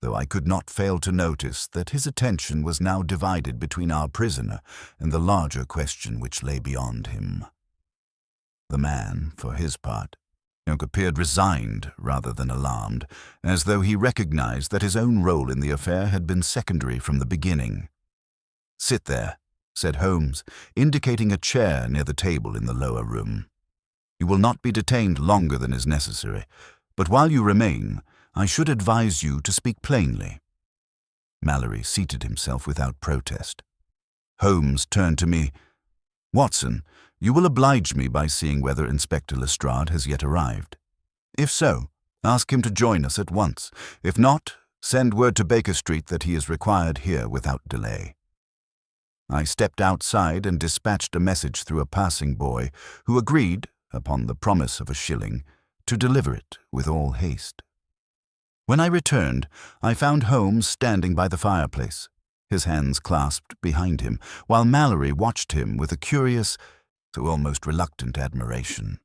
though I could not fail to notice that his attention was now divided between our prisoner and the larger question which lay beyond him. The man, for his part, appeared resigned rather than alarmed, as though he recognized that his own role in the affair had been secondary from the beginning. "Sit there," said Holmes, indicating a chair near the table in the lower room. "You will not be detained longer than is necessary, but while you remain, I should advise you to speak plainly." Mallory seated himself without protest. Holmes turned to me. "Watson, you will oblige me by seeing whether Inspector Lestrade has yet arrived. If so, ask him to join us at once. If not, send word to Baker Street that he is required here without delay." I stepped outside and dispatched a message through a passing boy, who agreed, upon the promise of a shilling, to deliver it with all haste. When I returned, I found Holmes standing by the fireplace, his hands clasped behind him, while Mallory watched him with a curious, though almost reluctant admiration.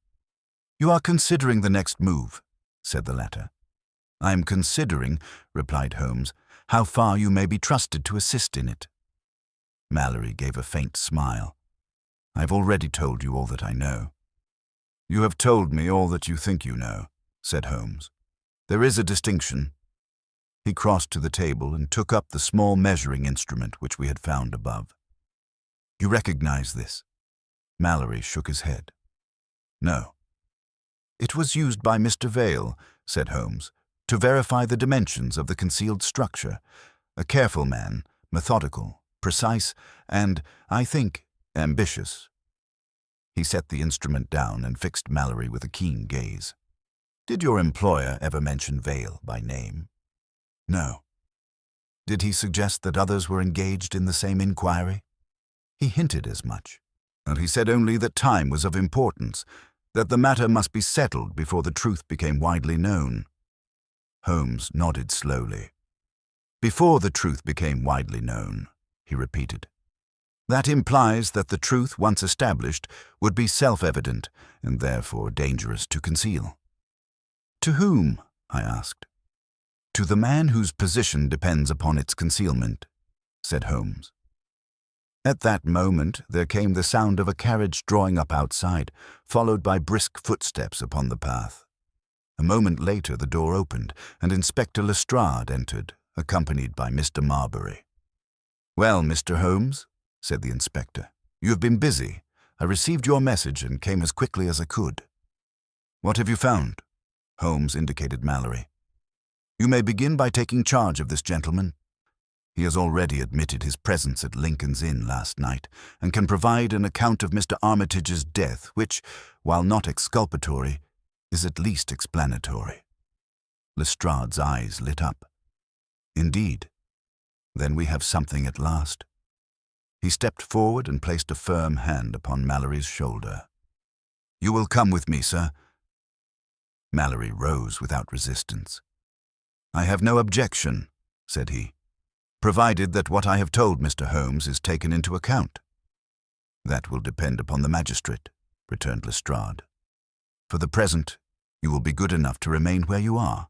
"You are considering the next move," said the latter. "I am considering," replied Holmes, "how far you may be trusted to assist in it." Mallory gave a faint smile. "I have already told you all that I know." "You have told me all that you think you know," said Holmes. "There is a distinction." He crossed to the table and took up the small measuring instrument which we had found above. "You recognize this?" Mallory shook his head. "No." "It was used by Mr. Vale," said Holmes, "to verify the dimensions of the concealed structure. A careful man, methodical, precise, and, I think, ambitious." He set the instrument down and fixed Mallory with a keen gaze. "Did your employer ever mention Vale by name?" "No." "Did he suggest that others were engaged in the same inquiry?" "He hinted as much. And he said only that time was of importance, that the matter must be settled before the truth became widely known." Holmes nodded slowly. "Before the truth became widely known," he repeated. "That implies that the truth, once established, would be self-evident and therefore dangerous to conceal." "To whom?" I asked. "To the man whose position depends upon its concealment," said Holmes. At that moment there came the sound of a carriage drawing up outside, followed by brisk footsteps upon the path. A moment later the door opened, and Inspector Lestrade entered, accompanied by Mr. Marbury. "Well, Mr. Holmes," said the inspector, "you have been busy. I received your message and came as quickly as I could." "What have you found?" Holmes indicated Mallory. "You may begin by taking charge of this gentleman. He has already admitted his presence at Lincoln's Inn last night, and can provide an account of Mr. Armitage's death, which, while not exculpatory, is at least explanatory." Lestrade's eyes lit up. "Indeed. Then we have something at last." He stepped forward and placed a firm hand upon Mallory's shoulder. "You will come with me, sir." Mallory rose without resistance. "I have no objection," said he, "provided that what I have told Mr. Holmes is taken into account." "That will depend upon the magistrate," returned Lestrade. "For the present, you will be good enough to remain where you are."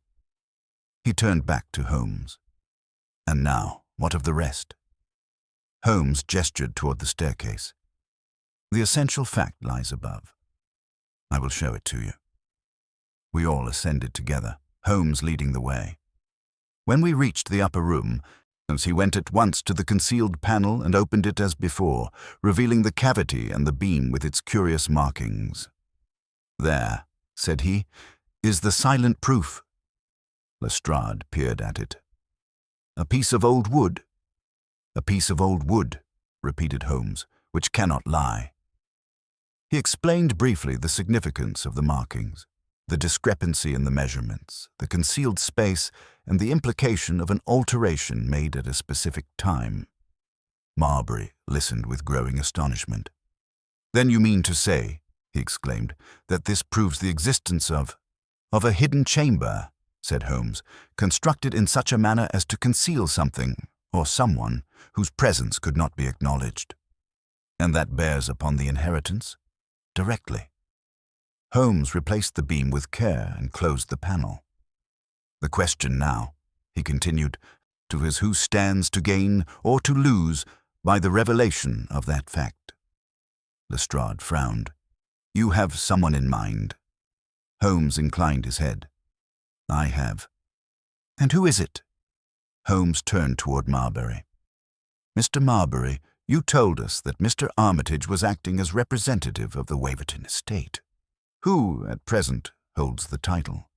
He turned back to Holmes. "And now, what of the rest?" Holmes gestured toward the staircase. "The essential fact lies above. I will show it to you." We all ascended together, Holmes leading the way. When we reached the upper room, he went at once to the concealed panel and opened it as before, revealing the cavity and the beam with its curious markings. "There," said he, "is the silent proof." Lestrade peered at it. "A piece of old wood?" "A piece of old wood," repeated Holmes, "which cannot lie." He explained briefly the significance of the markings, the discrepancy in the measurements, the concealed space, and the implication of an alteration made at a specific time. Marbury listened with growing astonishment. "Then you mean to say," he exclaimed, "that this proves the existence of a hidden chamber," said Holmes, "constructed in such a manner as to conceal something, or someone, whose presence could not be acknowledged. And that bears upon the inheritance?" "Directly." Holmes replaced the beam with care and closed the panel. "The question now," he continued, "is who stands to gain or to lose by the revelation of that fact." Lestrade frowned. "You have someone in mind?" Holmes inclined his head. "I have." "And who is it?" Holmes turned toward Marbury. "Mr. Marbury, you told us that Mr. Armitage was acting as representative of the Waverton estate. Who, at present, holds the title?"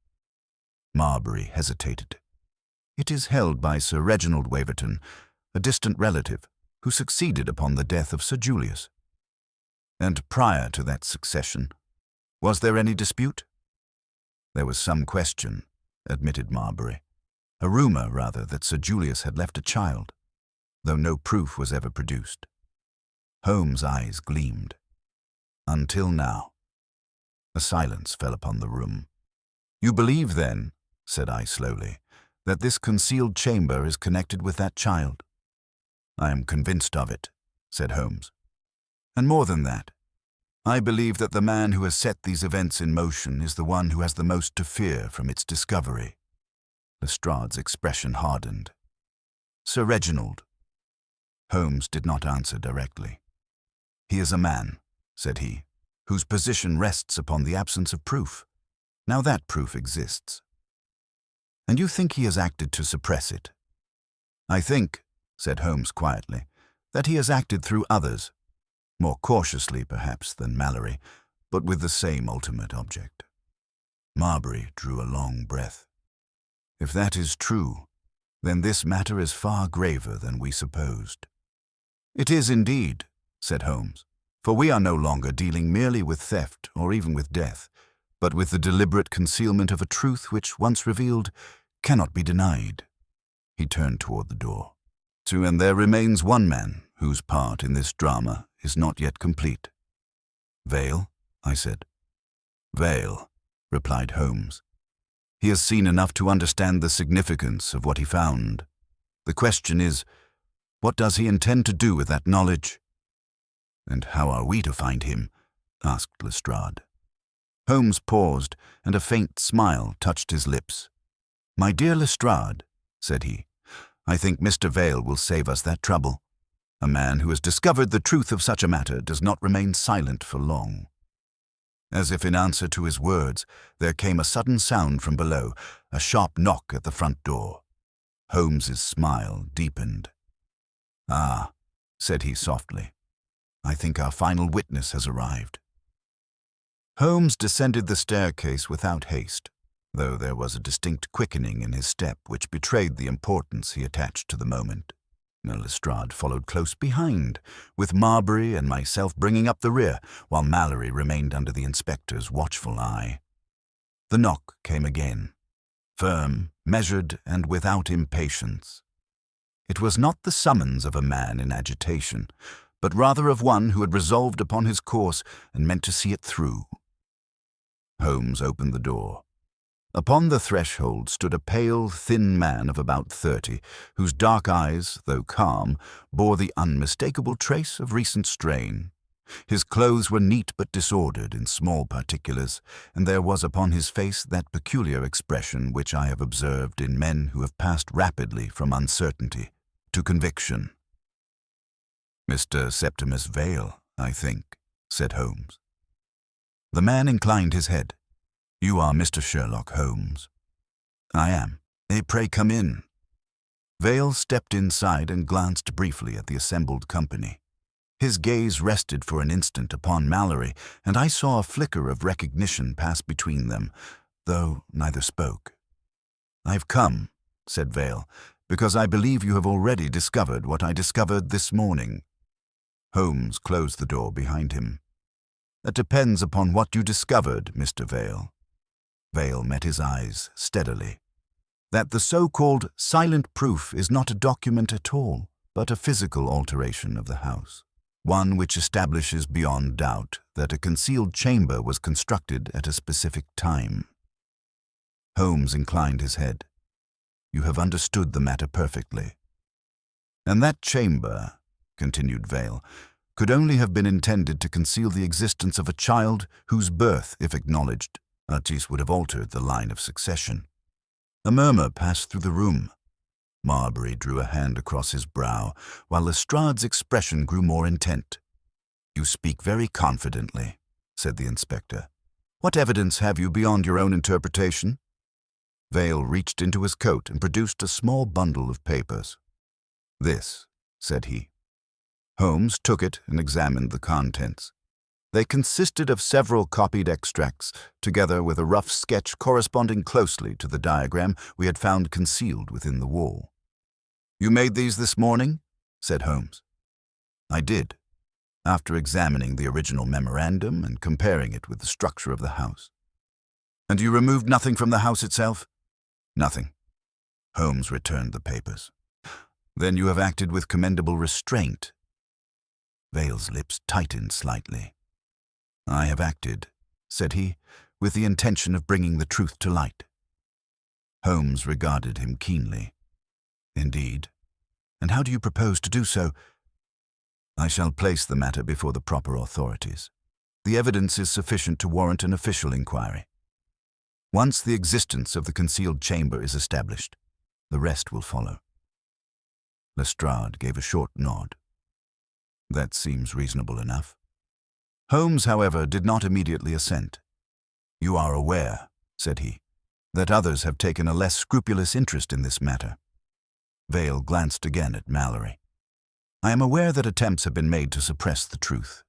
Marbury hesitated. "It is held by Sir Reginald Waverton, a distant relative, who succeeded upon the death of Sir Julius." "And prior to that succession, was there any dispute?" "There was some question," admitted Marbury. "A rumor, rather, that Sir Julius had left a child, though no proof was ever produced." Holmes' eyes gleamed. "Until now." A silence fell upon the room. "You believe, then," said I slowly, "that this concealed chamber is connected with that child?" "I am convinced of it," said Holmes. "And more than that, I believe that the man who has set these events in motion is the one who has the most to fear from its discovery." Lestrade's expression hardened. "Sir Reginald?" Holmes did not answer directly. "He is a man," said he, "whose position rests upon the absence of proof. Now that proof exists." "And you think he has acted to suppress it?" "I think," said Holmes quietly, "that he has acted through others, more cautiously perhaps than Mallory, but with the same ultimate object." Marbury drew a long breath. "If that is true, then this matter is far graver than we supposed." "It is indeed," said Holmes, "for we are no longer dealing merely with theft or even with death, but with the deliberate concealment of a truth which, once revealed, cannot be denied." He turned toward the door. "And there remains one man whose part in this drama is not yet complete." "Vale?" I said. "Vale," replied Holmes. "He has seen enough to understand the significance of what he found. The question is, what does he intend to do with that knowledge?" "And how are we to find him?" asked Lestrade. Holmes paused, and a faint smile touched his lips. "My dear Lestrade," said he, "I think Mr. Vale will save us that trouble. A man who has discovered the truth of such a matter does not remain silent for long." As if in answer to his words, there came a sudden sound from below, a sharp knock at the front door. Holmes's smile deepened. "Ah," said he softly, "I think our final witness has arrived." Holmes descended the staircase without haste, though there was a distinct quickening in his step which betrayed the importance he attached to the moment. Lestrade followed close behind, with Marbury and myself bringing up the rear, while Mallory remained under the inspector's watchful eye. The knock came again, firm, measured, and without impatience. It was not the summons of a man in agitation, but rather of one who had resolved upon his course and meant to see it through. Holmes opened the door. Upon the threshold stood a pale, thin man of about 30, whose dark eyes, though calm, bore the unmistakable trace of recent strain. His clothes were neat but disordered in small particulars, and there was upon his face that peculiar expression which I have observed in men who have passed rapidly from uncertainty to conviction. "Mr. Septimus Vale, I think," said Holmes. The man inclined his head. "You are Mr. Sherlock Holmes?" "I am. Pray come in." Vale stepped inside and glanced briefly at the assembled company. His gaze rested for an instant upon Mallory, and I saw a flicker of recognition pass between them, though neither spoke. "I've come," said Vale, "because I believe you have already discovered what I discovered this morning." Holmes closed the door behind him. "That depends upon what you discovered, Mr. Vale." Vale met his eyes steadily. "That the so-called silent proof is not a document at all, but a physical alteration of the house. One which establishes beyond doubt that a concealed chamber was constructed at a specific time." Holmes inclined his head. "You have understood the matter perfectly." "And that chamber," continued Vale, "could only have been intended to conceal the existence of a child whose birth, if acknowledged, at least would have altered the line of succession." A murmur passed through the room. Marbury drew a hand across his brow, while Lestrade's expression grew more intent. "You speak very confidently," said the inspector. "What evidence have you beyond your own interpretation?" Vale reached into his coat and produced a small bundle of papers. "This," said he. Holmes took it and examined the contents. They consisted of several copied extracts, together with a rough sketch corresponding closely to the diagram we had found concealed within the wall. "You made these this morning?" said Holmes. "I did, after examining the original memorandum and comparing it with the structure of the house." "And you removed nothing from the house itself?" "Nothing." Holmes returned the papers. "Then you have acted with commendable restraint." Vale's lips tightened slightly. "I have acted," said he, "with the intention of bringing the truth to light." Holmes regarded him keenly. "Indeed? And how do you propose to do so?" "I shall place the matter before the proper authorities. The evidence is sufficient to warrant an official inquiry. Once the existence of the concealed chamber is established, the rest will follow." Lestrade gave a short nod. "That seems reasonable enough." Holmes, however, did not immediately assent. "You are aware," said he, "that others have taken a less scrupulous interest in this matter." Vale glanced again at Mallory. "I am aware that attempts have been made to suppress the truth."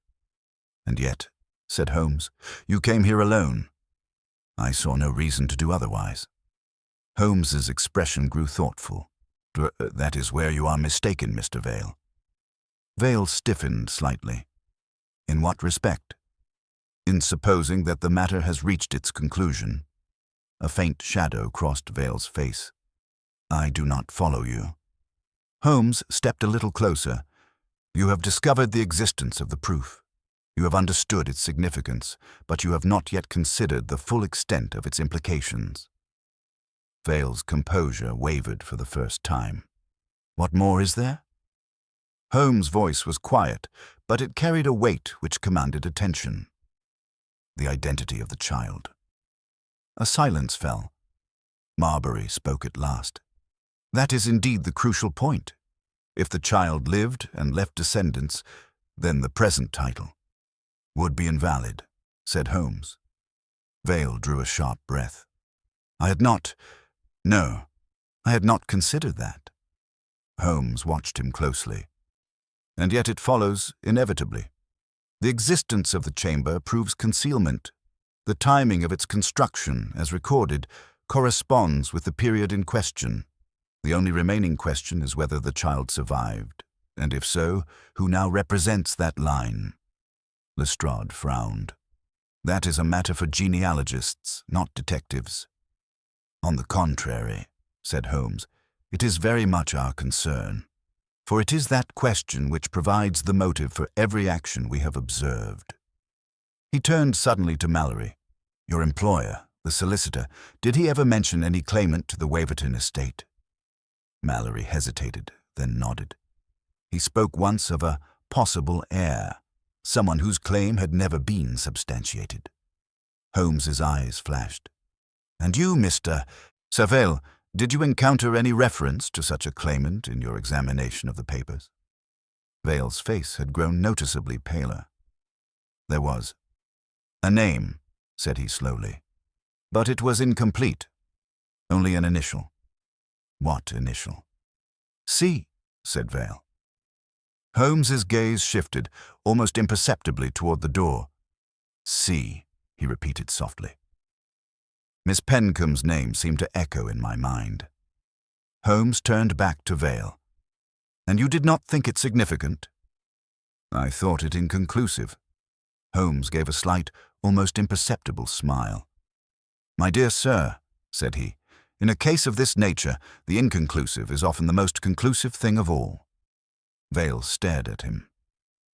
"And yet," said Holmes, "you came here alone." "I saw no reason to do otherwise." Holmes's expression grew thoughtful. "That is where you are mistaken, Mr. Vale." Vale stiffened slightly. "In what respect?" "In supposing that the matter has reached its conclusion." A faint shadow crossed Vale's face. "I do not follow you." Holmes stepped a little closer. "You have discovered the existence of the proof. You have understood its significance, but you have not yet considered the full extent of its implications." Vale's composure wavered for the first time. "What more is there?" Holmes' voice was quiet, but it carried a weight which commanded attention. "The identity of the child." A silence fell. Marbury spoke at last. "That is indeed the crucial point. If the child lived and left descendants, then the present title would be invalid," said Holmes. Vale drew a sharp breath. I had not considered that." Holmes watched him closely. "And yet it follows inevitably. The existence of the chamber proves concealment. The timing of its construction, as recorded, corresponds with the period in question. The only remaining question is whether the child survived, and if so, who now represents that line." Lestrade frowned. "That is a matter for genealogists, not detectives." "On the contrary," said Holmes, It is very much our concern, for it is that question which provides the motive for every action we have observed." He turned suddenly to Mallory. "Your employer, the solicitor, did he ever mention any claimant to the Waverton estate?" Mallory hesitated, then nodded. "He spoke once of a possible heir, someone whose claim had never been substantiated." Holmes's eyes flashed. "And you, Mr. Sir Vale, did you encounter any reference to such a claimant in your examination of the papers?" Vale's face had grown noticeably paler. "There was a name," said he slowly, "but it was incomplete. Only an initial." "What initial?" "C," said Vale. Holmes's gaze shifted, almost imperceptibly, toward the door. "C," he repeated softly. Miss Pencombe's name seemed to echo in my mind. Holmes turned back to Vale. "And you did not think it significant?" "I thought it inconclusive." Holmes gave a slight, almost imperceptible smile. "My dear sir," said he, "in a case of this nature, the inconclusive is often the most conclusive thing of all." Vale stared at him.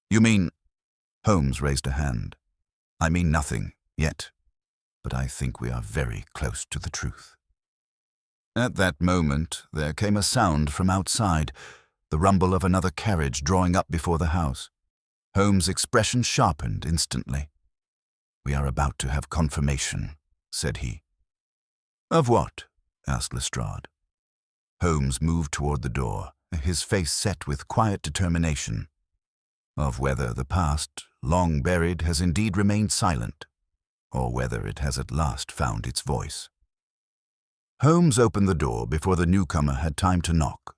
"You mean—" Holmes raised a hand. "I mean nothing, yet, but I think we are very close to the truth." At that moment, there came a sound from outside, the rumble of another carriage drawing up before the house. Holmes' expression sharpened instantly. "We are about to have confirmation," said he. "Of what?" asked Lestrade. Holmes moved toward the door, his face set with quiet determination. "Of whether the past, long buried, has indeed remained silent, or whether it has at last found its voice." Holmes opened the door before the newcomer had time to knock.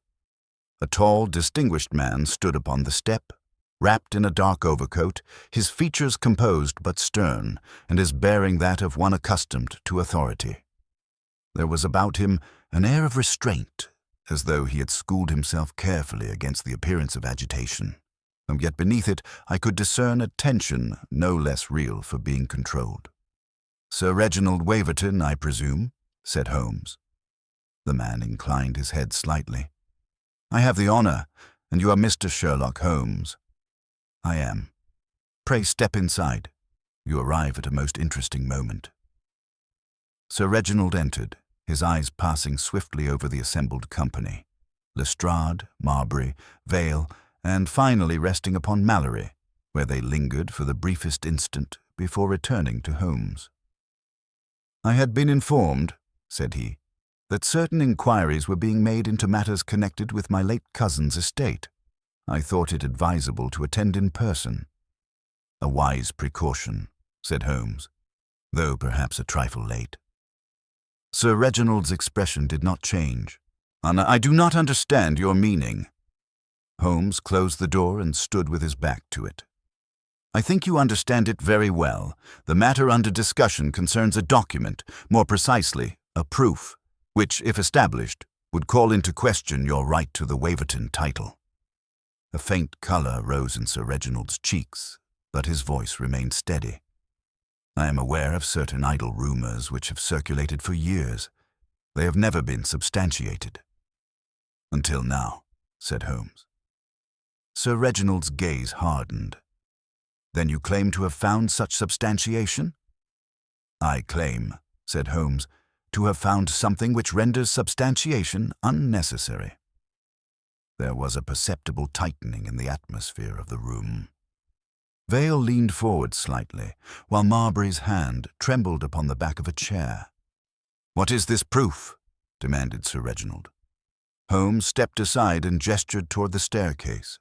A tall, distinguished man stood upon the step, wrapped in a dark overcoat, his features composed but stern, and his bearing that of one accustomed to authority. There was about him an air of restraint, as though he had schooled himself carefully against the appearance of agitation. And yet beneath it I could discern a tension no less real for being controlled. "Sir Reginald Waverton, I presume?" said Holmes. The man inclined his head slightly. "I have the honor, and you are Mr. Sherlock Holmes." "I am. Pray step inside. You arrive at a most interesting moment." Sir Reginald entered, his eyes passing swiftly over the assembled company, Lestrade, Marbury, Vale, and finally resting upon Mallory, where they lingered for the briefest instant before returning to Holmes. "I had been informed," said he, "that certain inquiries were being made into matters connected with my late cousin's estate. I thought it advisable to attend in person." "A wise precaution," said Holmes, "though perhaps a trifle late." Sir Reginald's expression did not change. "I do not understand your meaning." Holmes closed the door and stood with his back to it. "I think you understand it very well. The matter under discussion concerns a document, more precisely, a proof, which, if established, would call into question your right to the Waverton title." A faint color rose in Sir Reginald's cheeks, but his voice remained steady. "I am aware of certain idle rumors which have circulated for years. They have never been substantiated." "Until now," said Holmes. Sir Reginald's gaze hardened. "Then you claim to have found such substantiation?" "I claim," said Holmes, "to have found something which renders substantiation unnecessary." There was a perceptible tightening in the atmosphere of the room. Vale leaned forward slightly, while Marbury's hand trembled upon the back of a chair. "What is this proof?" demanded Sir Reginald. Holmes stepped aside and gestured toward the staircase.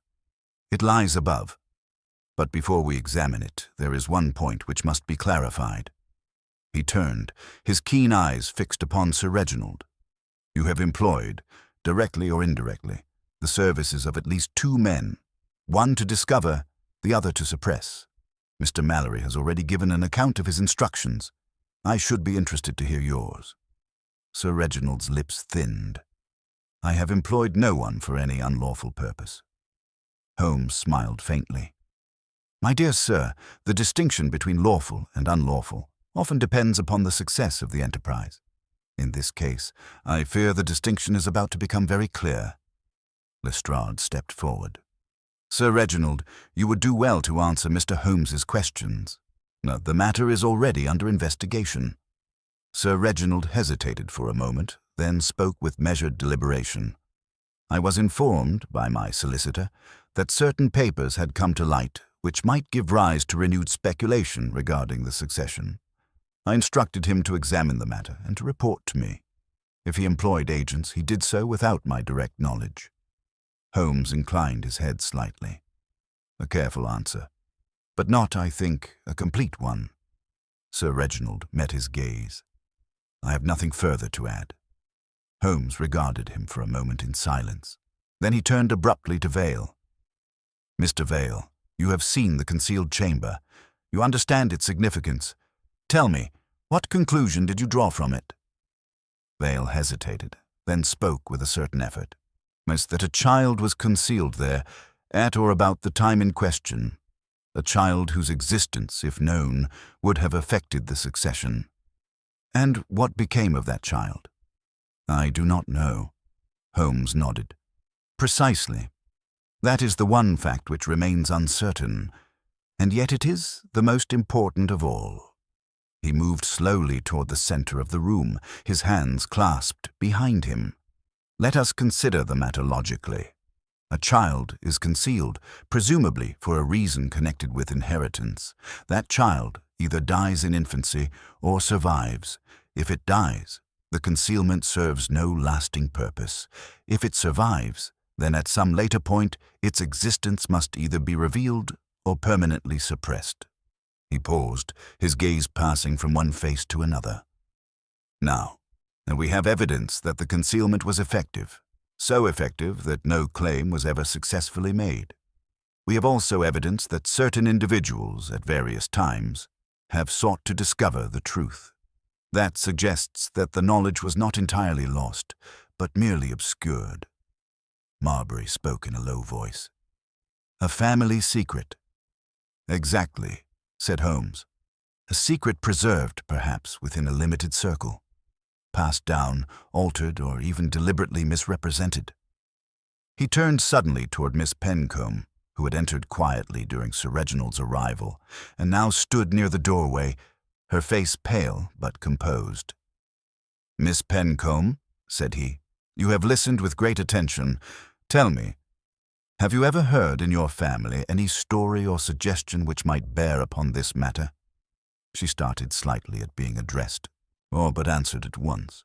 "It lies above. But before we examine it, there is one point which must be clarified." He turned, his keen eyes fixed upon Sir Reginald. "You have employed, directly or indirectly, the services of at least two men, one to discover, the other to suppress. Mr. Mallory has already given an account of his instructions. I should be interested to hear yours." Sir Reginald's lips thinned. "I have employed no one for any unlawful purpose." Holmes smiled faintly. "My dear sir, the distinction between lawful and unlawful often depends upon the success of the enterprise. In this case, I fear the distinction is about to become very clear. Lestrade stepped forward. Sir Reginald, you would do well to answer Mr. Holmes's questions. No, the matter is already under investigation. Sir Reginald hesitated for a moment, then spoke with measured deliberation. I was informed by my solicitor that certain papers had come to light which might give rise to renewed speculation regarding the succession. I instructed him to examine the matter and to report to me. If he employed agents, he did so without my direct knowledge. Holmes inclined his head slightly. A careful answer, but not, I think, a complete one. Sir Reginald met his gaze. I have nothing further to add. Holmes regarded him for a moment in silence. Then he turned abruptly to Vale. Mr. Vale, you have seen the concealed chamber. You understand its significance. Tell me, what conclusion did you draw from it? Vale hesitated, then spoke with a certain effort. It's that a child was concealed there, at or about the time in question. A child whose existence, if known, would have affected the succession. And what became of that child? I do not know. Holmes nodded. Precisely. That is the one fact which remains uncertain, and yet it is the most important of all. He moved slowly toward the center of the room, his hands clasped behind him. Let us consider the matter logically. A child is concealed, presumably for a reason connected with inheritance. That child either dies in infancy or survives. If it dies, the concealment serves no lasting purpose. If it survives, then at some later point, its existence must either be revealed or permanently suppressed. He paused, his gaze passing from one face to another. Now, we have evidence that the concealment was effective, so effective that no claim was ever successfully made. We have also evidence that certain individuals, at various times, have sought to discover the truth. That suggests that the knowledge was not entirely lost, but merely obscured. Marbury spoke in a low voice. A family secret. Exactly, said Holmes. A secret preserved, perhaps, within a limited circle. Passed down, altered, or even deliberately misrepresented. He turned suddenly toward Miss Pencombe, who had entered quietly during Sir Reginald's arrival, and now stood near the doorway, her face pale but composed. Miss Pencombe, said he, you have listened with great attention. Tell me, have you ever heard in your family any story or suggestion which might bear upon this matter? She started slightly at being addressed, but answered at once.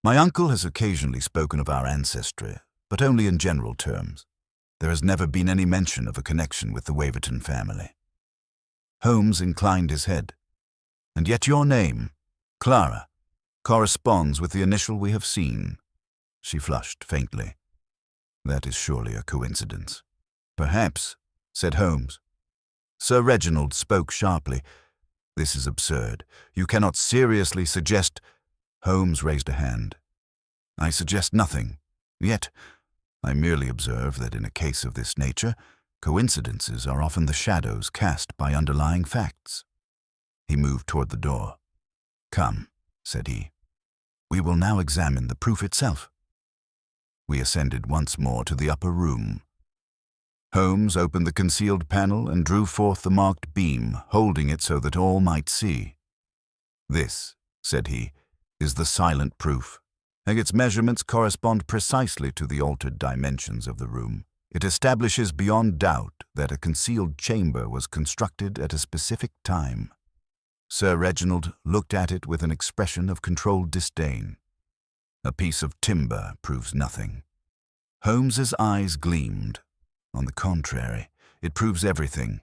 My uncle has occasionally spoken of our ancestry, but only in general terms. There has never been any mention of a connection with the Waverton family. Holmes inclined his head. And yet your name, Clara, corresponds with the initial we have seen. She flushed faintly. That is surely a coincidence. Perhaps, said Holmes. Sir Reginald spoke sharply. This is absurd. You cannot seriously suggest... Holmes raised a hand. I suggest nothing. Yet, I merely observe that in a case of this nature, coincidences are often the shadows cast by underlying facts. He moved toward the door. Come, said he. We will now examine the proof itself. We ascended once more to the upper room. Holmes opened the concealed panel and drew forth the marked beam, holding it so that all might see. This, said he, is the silent proof. Its measurements correspond precisely to the altered dimensions of the room. It establishes beyond doubt that a concealed chamber was constructed at a specific time. Sir Reginald looked at it with an expression of controlled disdain. A piece of timber proves nothing. Holmes's eyes gleamed. On the contrary, it proves everything,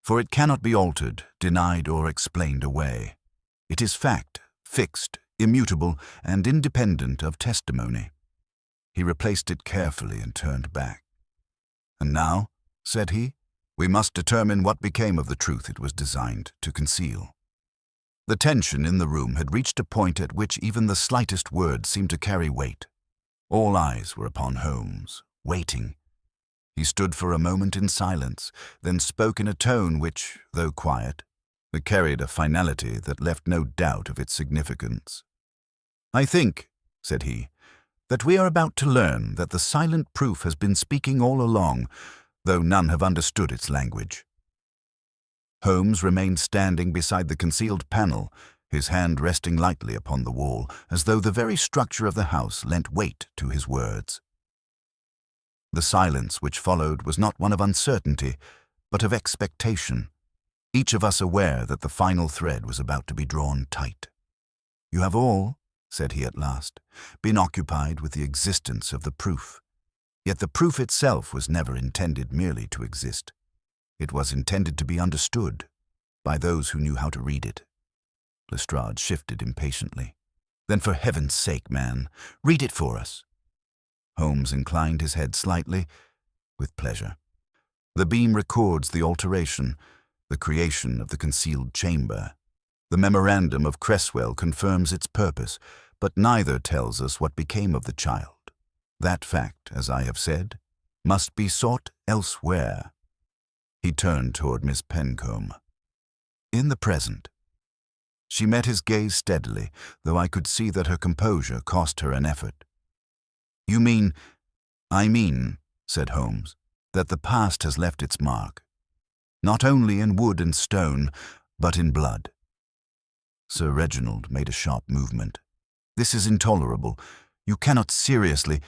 for it cannot be altered, denied, or explained away. It is fact, fixed, immutable, and independent of testimony. He replaced it carefully and turned back. And now, said he, we must determine what became of the truth it was designed to conceal. The tension in the room had reached a point at which even the slightest word seemed to carry weight. All eyes were upon Holmes, waiting. He stood for a moment in silence, then spoke in a tone which, though quiet, carried a finality that left no doubt of its significance. "I think," said he, "that we are about to learn that the silent proof has been speaking all along, though none have understood its language." Holmes remained standing beside the concealed panel, his hand resting lightly upon the wall, as though the very structure of the house lent weight to his words. The silence which followed was not one of uncertainty, but of expectation, each of us aware that the final thread was about to be drawn tight. "You have all," said he at last, "been occupied with the existence of the proof. Yet the proof itself was never intended merely to exist. It was intended to be understood by those who knew how to read it." Lestrade shifted impatiently. "Then for heaven's sake, man, read it for us." Holmes inclined his head slightly, with pleasure. "The beam records the alteration, the creation of the concealed chamber. The memorandum of Cresswell confirms its purpose, but neither tells us what became of the child. That fact, as I have said, must be sought elsewhere." He turned toward Miss Pencomb. "In the present." She met his gaze steadily, though I could see that her composure cost her an effort. "You mean—" "I mean," said Holmes, "that the past has left its mark, not only in wood and stone, but in blood." Sir Reginald made a sharp movement. "This is intolerable. You cannot seriously—"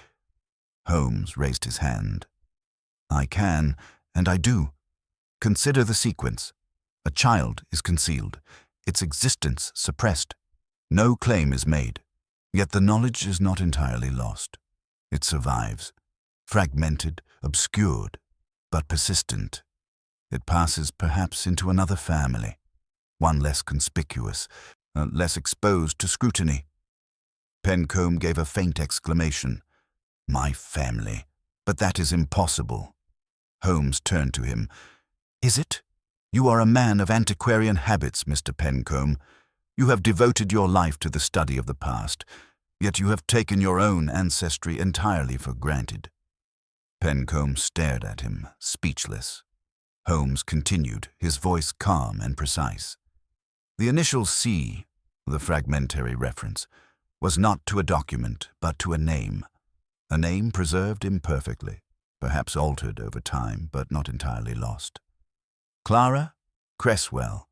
Holmes raised his hand. "I can, and I do. Consider the sequence. A child is concealed, its existence suppressed. No claim is made. Yet the knowledge is not entirely lost. It survives, fragmented, obscured, but persistent. It passes perhaps into another family, one less conspicuous, less exposed to scrutiny." Pencomb gave a faint exclamation. "My family! But that is impossible." Holmes turned to him. "Is it? You are a man of antiquarian habits, Mr. Pencomb. You have devoted your life to the study of the past, yet you have taken your own ancestry entirely for granted." Pencomb stared at him, speechless. Holmes continued, his voice calm and precise. "The initial C, the fragmentary reference, was not to a document, but to a name preserved imperfectly, perhaps altered over time, but not entirely lost. Clara Cresswell.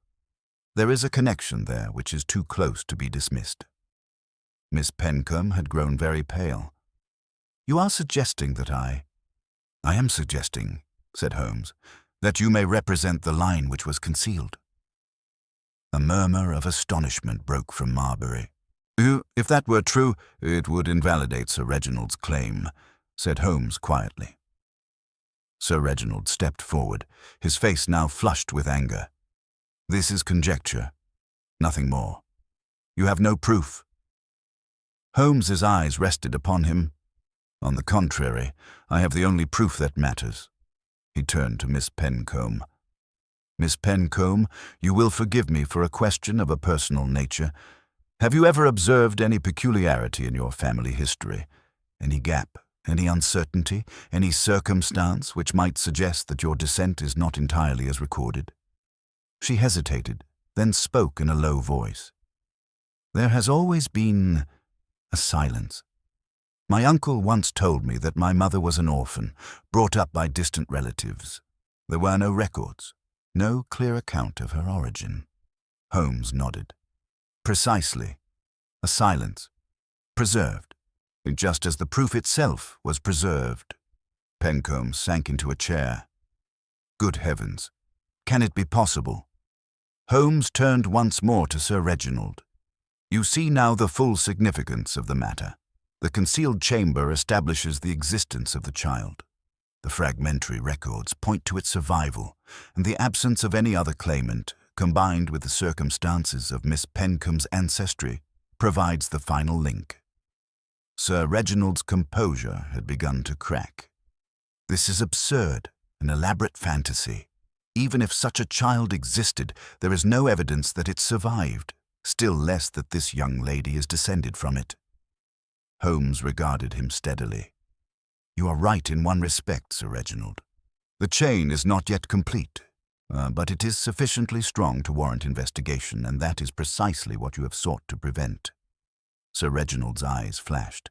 There is a connection there which is too close to be dismissed." Miss Pencomb had grown very pale. "You are suggesting that I am suggesting," said Holmes, "that you may represent the line which was concealed." A murmur of astonishment broke from Marbury. "If that were true, it would invalidate Sir Reginald's claim," said Holmes quietly. Sir Reginald stepped forward, his face now flushed with anger. "This is conjecture, nothing more. You have no proof." Holmes's eyes rested upon him. "On the contrary, I have the only proof that matters." He turned to Miss Pencomb. "Miss Pencomb, you will forgive me for a question of a personal nature. Have you ever observed any peculiarity in your family history? Any gap, any uncertainty, any circumstance which might suggest that your descent is not entirely as recorded?" She hesitated, then spoke in a low voice. "There has always been a silence. My uncle once told me that my mother was an orphan, brought up by distant relatives. There were no records, no clear account of her origin." Holmes nodded. "Precisely. A silence. Preserved, just as the proof itself was preserved." Pencomb sank into a chair. "Good heavens! Can it be possible?" Holmes turned once more to Sir Reginald. "You see now the full significance of the matter. The concealed chamber establishes the existence of the child. The fragmentary records point to its survival, and the absence of any other claimant, combined with the circumstances of Miss Pencomb's ancestry, provides the final link." Sir Reginald's composure had begun to crack. "This is absurd, an elaborate fantasy. Even if such a child existed, there is no evidence that it survived, still less that this young lady is descended from it." Holmes regarded him steadily. "You are right in one respect, Sir Reginald. The chain is not yet complete, but it is sufficiently strong to warrant investigation, and that is precisely what you have sought to prevent." Sir Reginald's eyes flashed.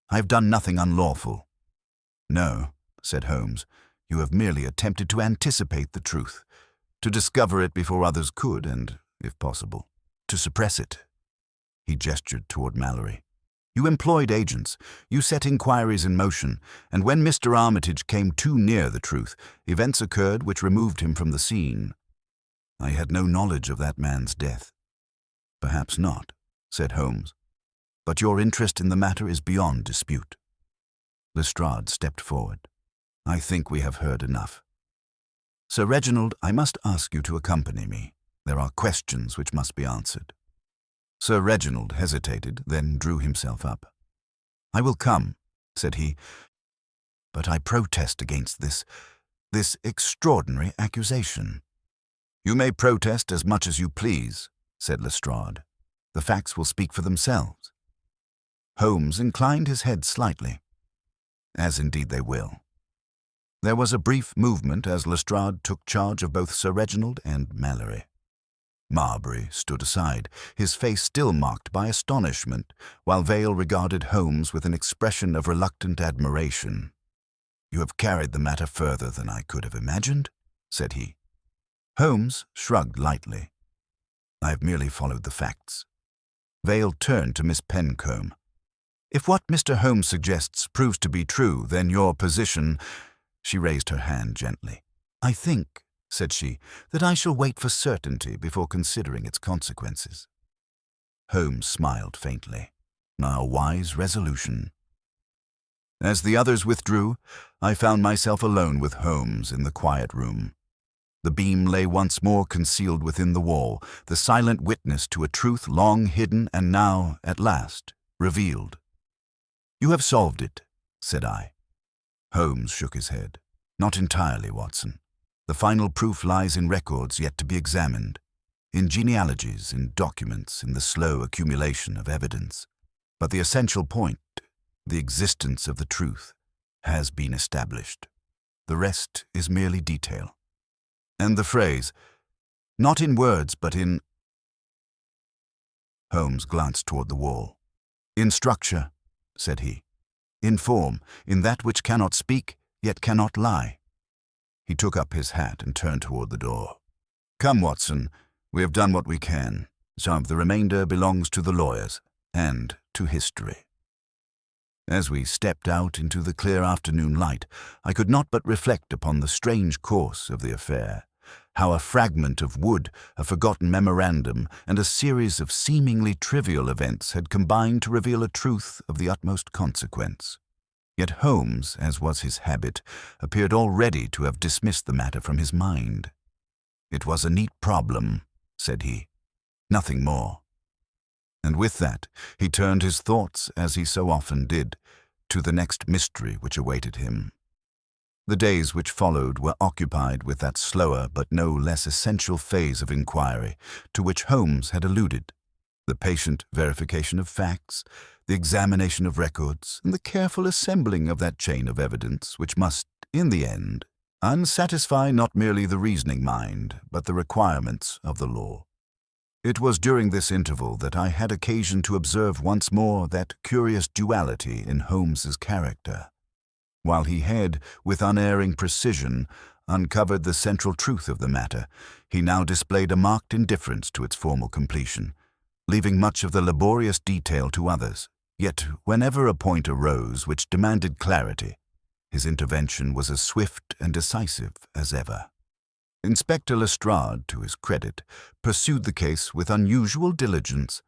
"I have done nothing unlawful." "No," said Holmes. "You have merely attempted to anticipate the truth, to discover it before others could, and, if possible, to suppress it." He gestured toward Mallory. "You employed agents, you set inquiries in motion, and when Mr. Armitage came too near the truth, events occurred which removed him from the scene. I had no knowledge of that man's death." "Perhaps not," said Holmes. "But your interest in the matter is beyond dispute." Lestrade stepped forward. "I think we have heard enough. Sir Reginald, I must ask you to accompany me. There are questions which must be answered." Sir Reginald hesitated, then drew himself up. "I will come," said he, "but I protest against this extraordinary accusation." "You may protest as much as you please," said Lestrade. "The facts will speak for themselves." Holmes inclined his head slightly. "As indeed they will." There was a brief movement as Lestrade took charge of both Sir Reginald and Mallory. Marbury stood aside, his face still marked by astonishment, while Vale regarded Holmes with an expression of reluctant admiration. "You have carried the matter further than I could have imagined," said he. Holmes shrugged lightly. "I have merely followed the facts." Vale turned to Miss Pencombe. "If what Mr. Holmes suggests proves to be true, then your position—" She raised her hand gently. "I think," said she, "that I shall wait for certainty before considering its consequences." Holmes smiled faintly. "A wise resolution." As the others withdrew, I found myself alone with Holmes in the quiet room. The beam lay once more concealed within the wall, the silent witness to a truth long hidden and now, at last, revealed. "You have solved it," said I. Holmes shook his head. "Not entirely, Watson. The final proof lies in records yet to be examined, in genealogies, in documents, in the slow accumulation of evidence. But the essential point, the existence of the truth, has been established. The rest is merely detail." "And the phrase, 'not in words but in—'" Holmes glanced toward the wall. "In structure," said he. "In form, in that which cannot speak, yet cannot lie." He took up his hat and turned toward the door. "Come, Watson, we have done what we can. Some of the remainder belongs to the lawyers and to history." As we stepped out into the clear afternoon light, I could not but reflect upon the strange course of the affair, how a fragment of wood, a forgotten memorandum, and a series of seemingly trivial events had combined to reveal a truth of the utmost consequence. Yet Holmes, as was his habit, appeared already to have dismissed the matter from his mind. "It was a neat problem," said he. "Nothing more." And with that, he turned his thoughts, as he so often did, to the next mystery which awaited him. The days which followed were occupied with that slower but no less essential phase of inquiry to which Holmes had alluded, the patient verification of facts, the examination of records, and the careful assembling of that chain of evidence which must, in the end, unsatisfy not merely the reasoning mind, but the requirements of the law. It was during this interval that I had occasion to observe once more that curious duality in Holmes's character. While he had, with unerring precision, uncovered the central truth of the matter, he now displayed a marked indifference to its formal completion, leaving much of the laborious detail to others. Yet, whenever a point arose which demanded clarity, his intervention was as swift and decisive as ever. Inspector Lestrade, to his credit, pursued the case with unusual diligence.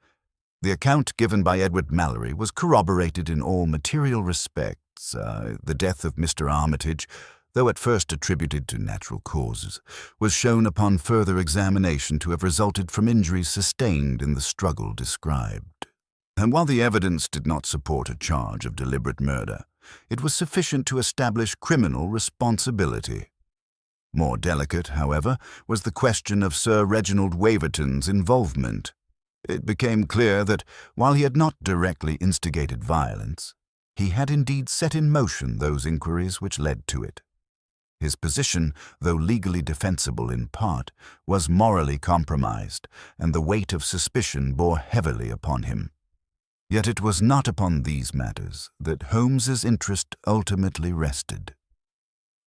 The account given by Edward Mallory was corroborated in all material respects. The death of Mr. Armitage, though at first attributed to natural causes, was shown upon further examination to have resulted from injuries sustained in the struggle described. And while the evidence did not support a charge of deliberate murder, it was sufficient to establish criminal responsibility. More delicate, however, was the question of Sir Reginald Waverton's involvement. It became clear that, while he had not directly instigated violence, he had indeed set in motion those inquiries which led to it. His position, though legally defensible in part, was morally compromised, and the weight of suspicion bore heavily upon him. Yet it was not upon these matters that Holmes's interest ultimately rested.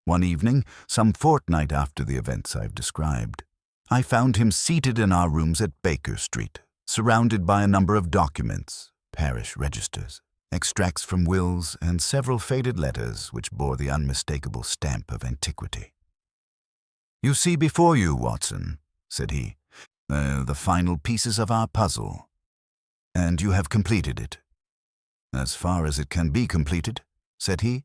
One evening, some fortnight after the events I've described, I found him seated in our rooms at Baker Street, surrounded by a number of documents, parish registers, extracts from wills, and several faded letters which bore the unmistakable stamp of antiquity. "You see before you, Watson," said he, "the final pieces of our puzzle, and you have completed it." "As far as it can be completed," said he.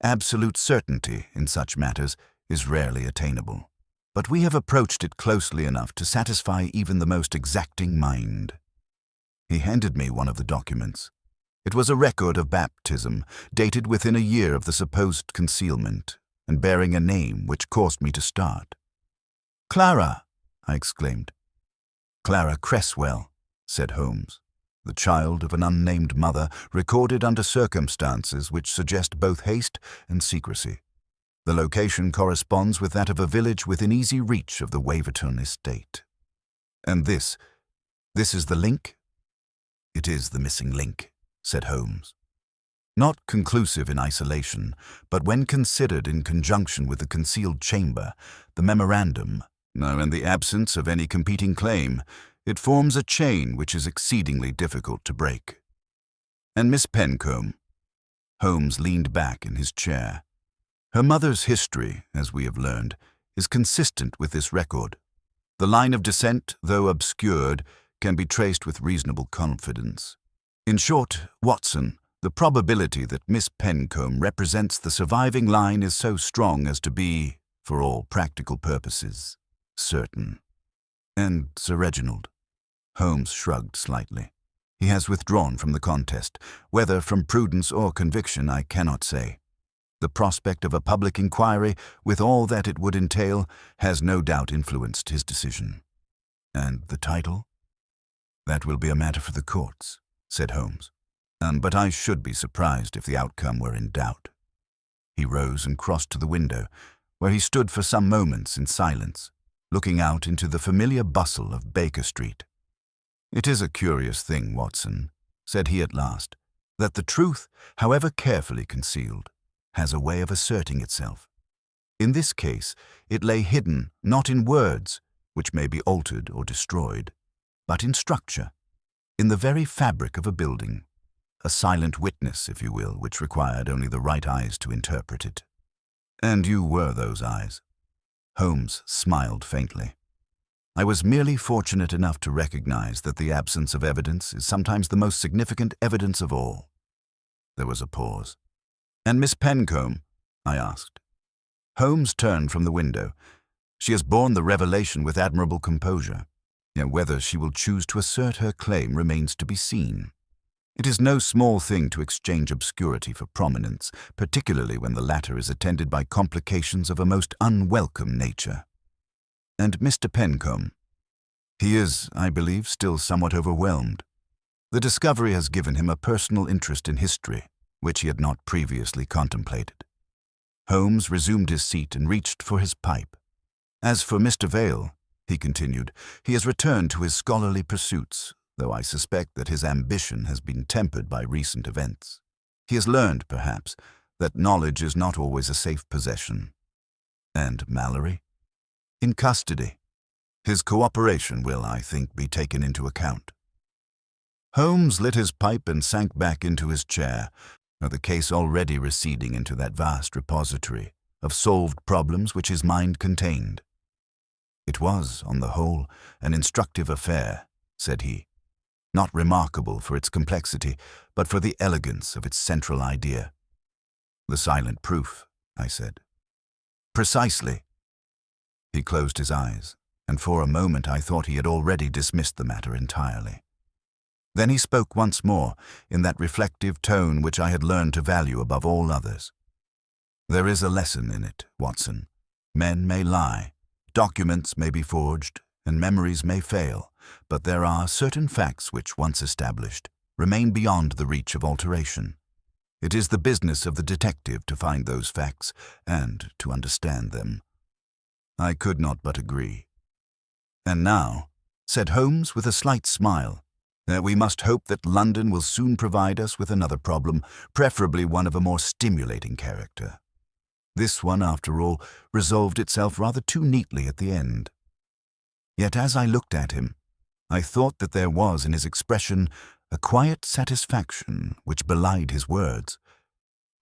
"Absolute certainty in such matters is rarely attainable, but we have approached it closely enough to satisfy even the most exacting mind." He handed me one of the documents. It was a record of baptism, dated within a year of the supposed concealment, and bearing a name which caused me to start. "Clara!" I exclaimed. "Clara Cresswell," said Holmes, "the child of an unnamed mother, recorded under circumstances which suggest both haste and secrecy. The location corresponds with that of a village within easy reach of the Waverton estate. And this is the link?" "It is the missing link," said Holmes. "Not conclusive in isolation, but when considered in conjunction with the concealed chamber, the memorandum, and the absence of any competing claim, it forms a chain which is exceedingly difficult to break." "And Miss Pencombe?" Holmes leaned back in his chair. "Her mother's history, as we have learned, is consistent with this record. The line of descent, though obscured, can be traced with reasonable confidence. In short, Watson, the probability that Miss Pencombe represents the surviving line is so strong as to be, for all practical purposes, certain." "And Sir Reginald?" Holmes shrugged slightly. "He has withdrawn from the contest. Whether from prudence or conviction, I cannot say. The prospect of a public inquiry, with all that it would entail, has no doubt influenced his decision." "And the title?" "That will be a matter for the courts," said Holmes. But I should be surprised if the outcome were in doubt." He rose and crossed to the window, where he stood for some moments in silence, looking out into the familiar bustle of Baker Street. "It is a curious thing, Watson," said he at last, "that the truth, however carefully concealed, has a way of asserting itself. In this case, it lay hidden not in words, which may be altered or destroyed, but in structure, in the very fabric of a building, a silent witness, if you will, which required only the right eyes to interpret it. And you were those eyes." Holmes smiled faintly. "I was merely fortunate enough to recognize that the absence of evidence is sometimes the most significant evidence of all." There was a pause. "And Miss Pencombe?" I asked. Holmes turned from the window. "She has borne the revelation with admirable composure. Yet whether she will choose to assert her claim remains to be seen. It is no small thing to exchange obscurity for prominence, particularly when the latter is attended by complications of a most unwelcome nature." "And Mr. Pencombe?" "He is, I believe, still somewhat overwhelmed. The discovery has given him a personal interest in history, which he had not previously contemplated." Holmes resumed his seat and reached for his pipe. "As for Mr. Vale," he continued, "he has returned to his scholarly pursuits, though I suspect that his ambition has been tempered by recent events. He has learned, perhaps, that knowledge is not always a safe possession." "And Mallory?" "In custody. His cooperation will, I think, be taken into account." Holmes lit his pipe and sank back into his chair, the case already receding into that vast repository of solved problems which his mind contained. "It was, on the whole, an instructive affair," said he. "Not remarkable for its complexity, but for the elegance of its central idea." "The silent proof," I said. "Precisely." He closed his eyes, and for a moment I thought he had already dismissed the matter entirely. Then he spoke once more, in that reflective tone which I had learned to value above all others. "There is a lesson in it, Watson. Men may lie, documents may be forged, and memories may fail, but there are certain facts which, once established, remain beyond the reach of alteration. It is the business of the detective to find those facts and to understand them." I could not but agree. "And now," said Holmes with a slight smile, We must hope that London will soon provide us with another problem, preferably one of a more stimulating character. This one, after all, resolved itself rather too neatly at the end. Yet as I looked at him, I thought that there was in his expression a quiet satisfaction which belied his words.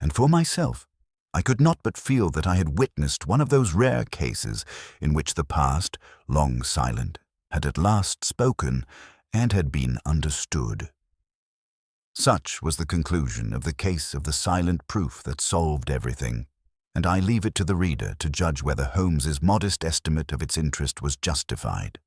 And for myself, I could not but feel that I had witnessed one of those rare cases in which the past, long silent, had at last spoken and had been understood. Such was the conclusion of the case of the silent proof that solved everything, and I leave it to the reader to judge whether Holmes's modest estimate of its interest was justified.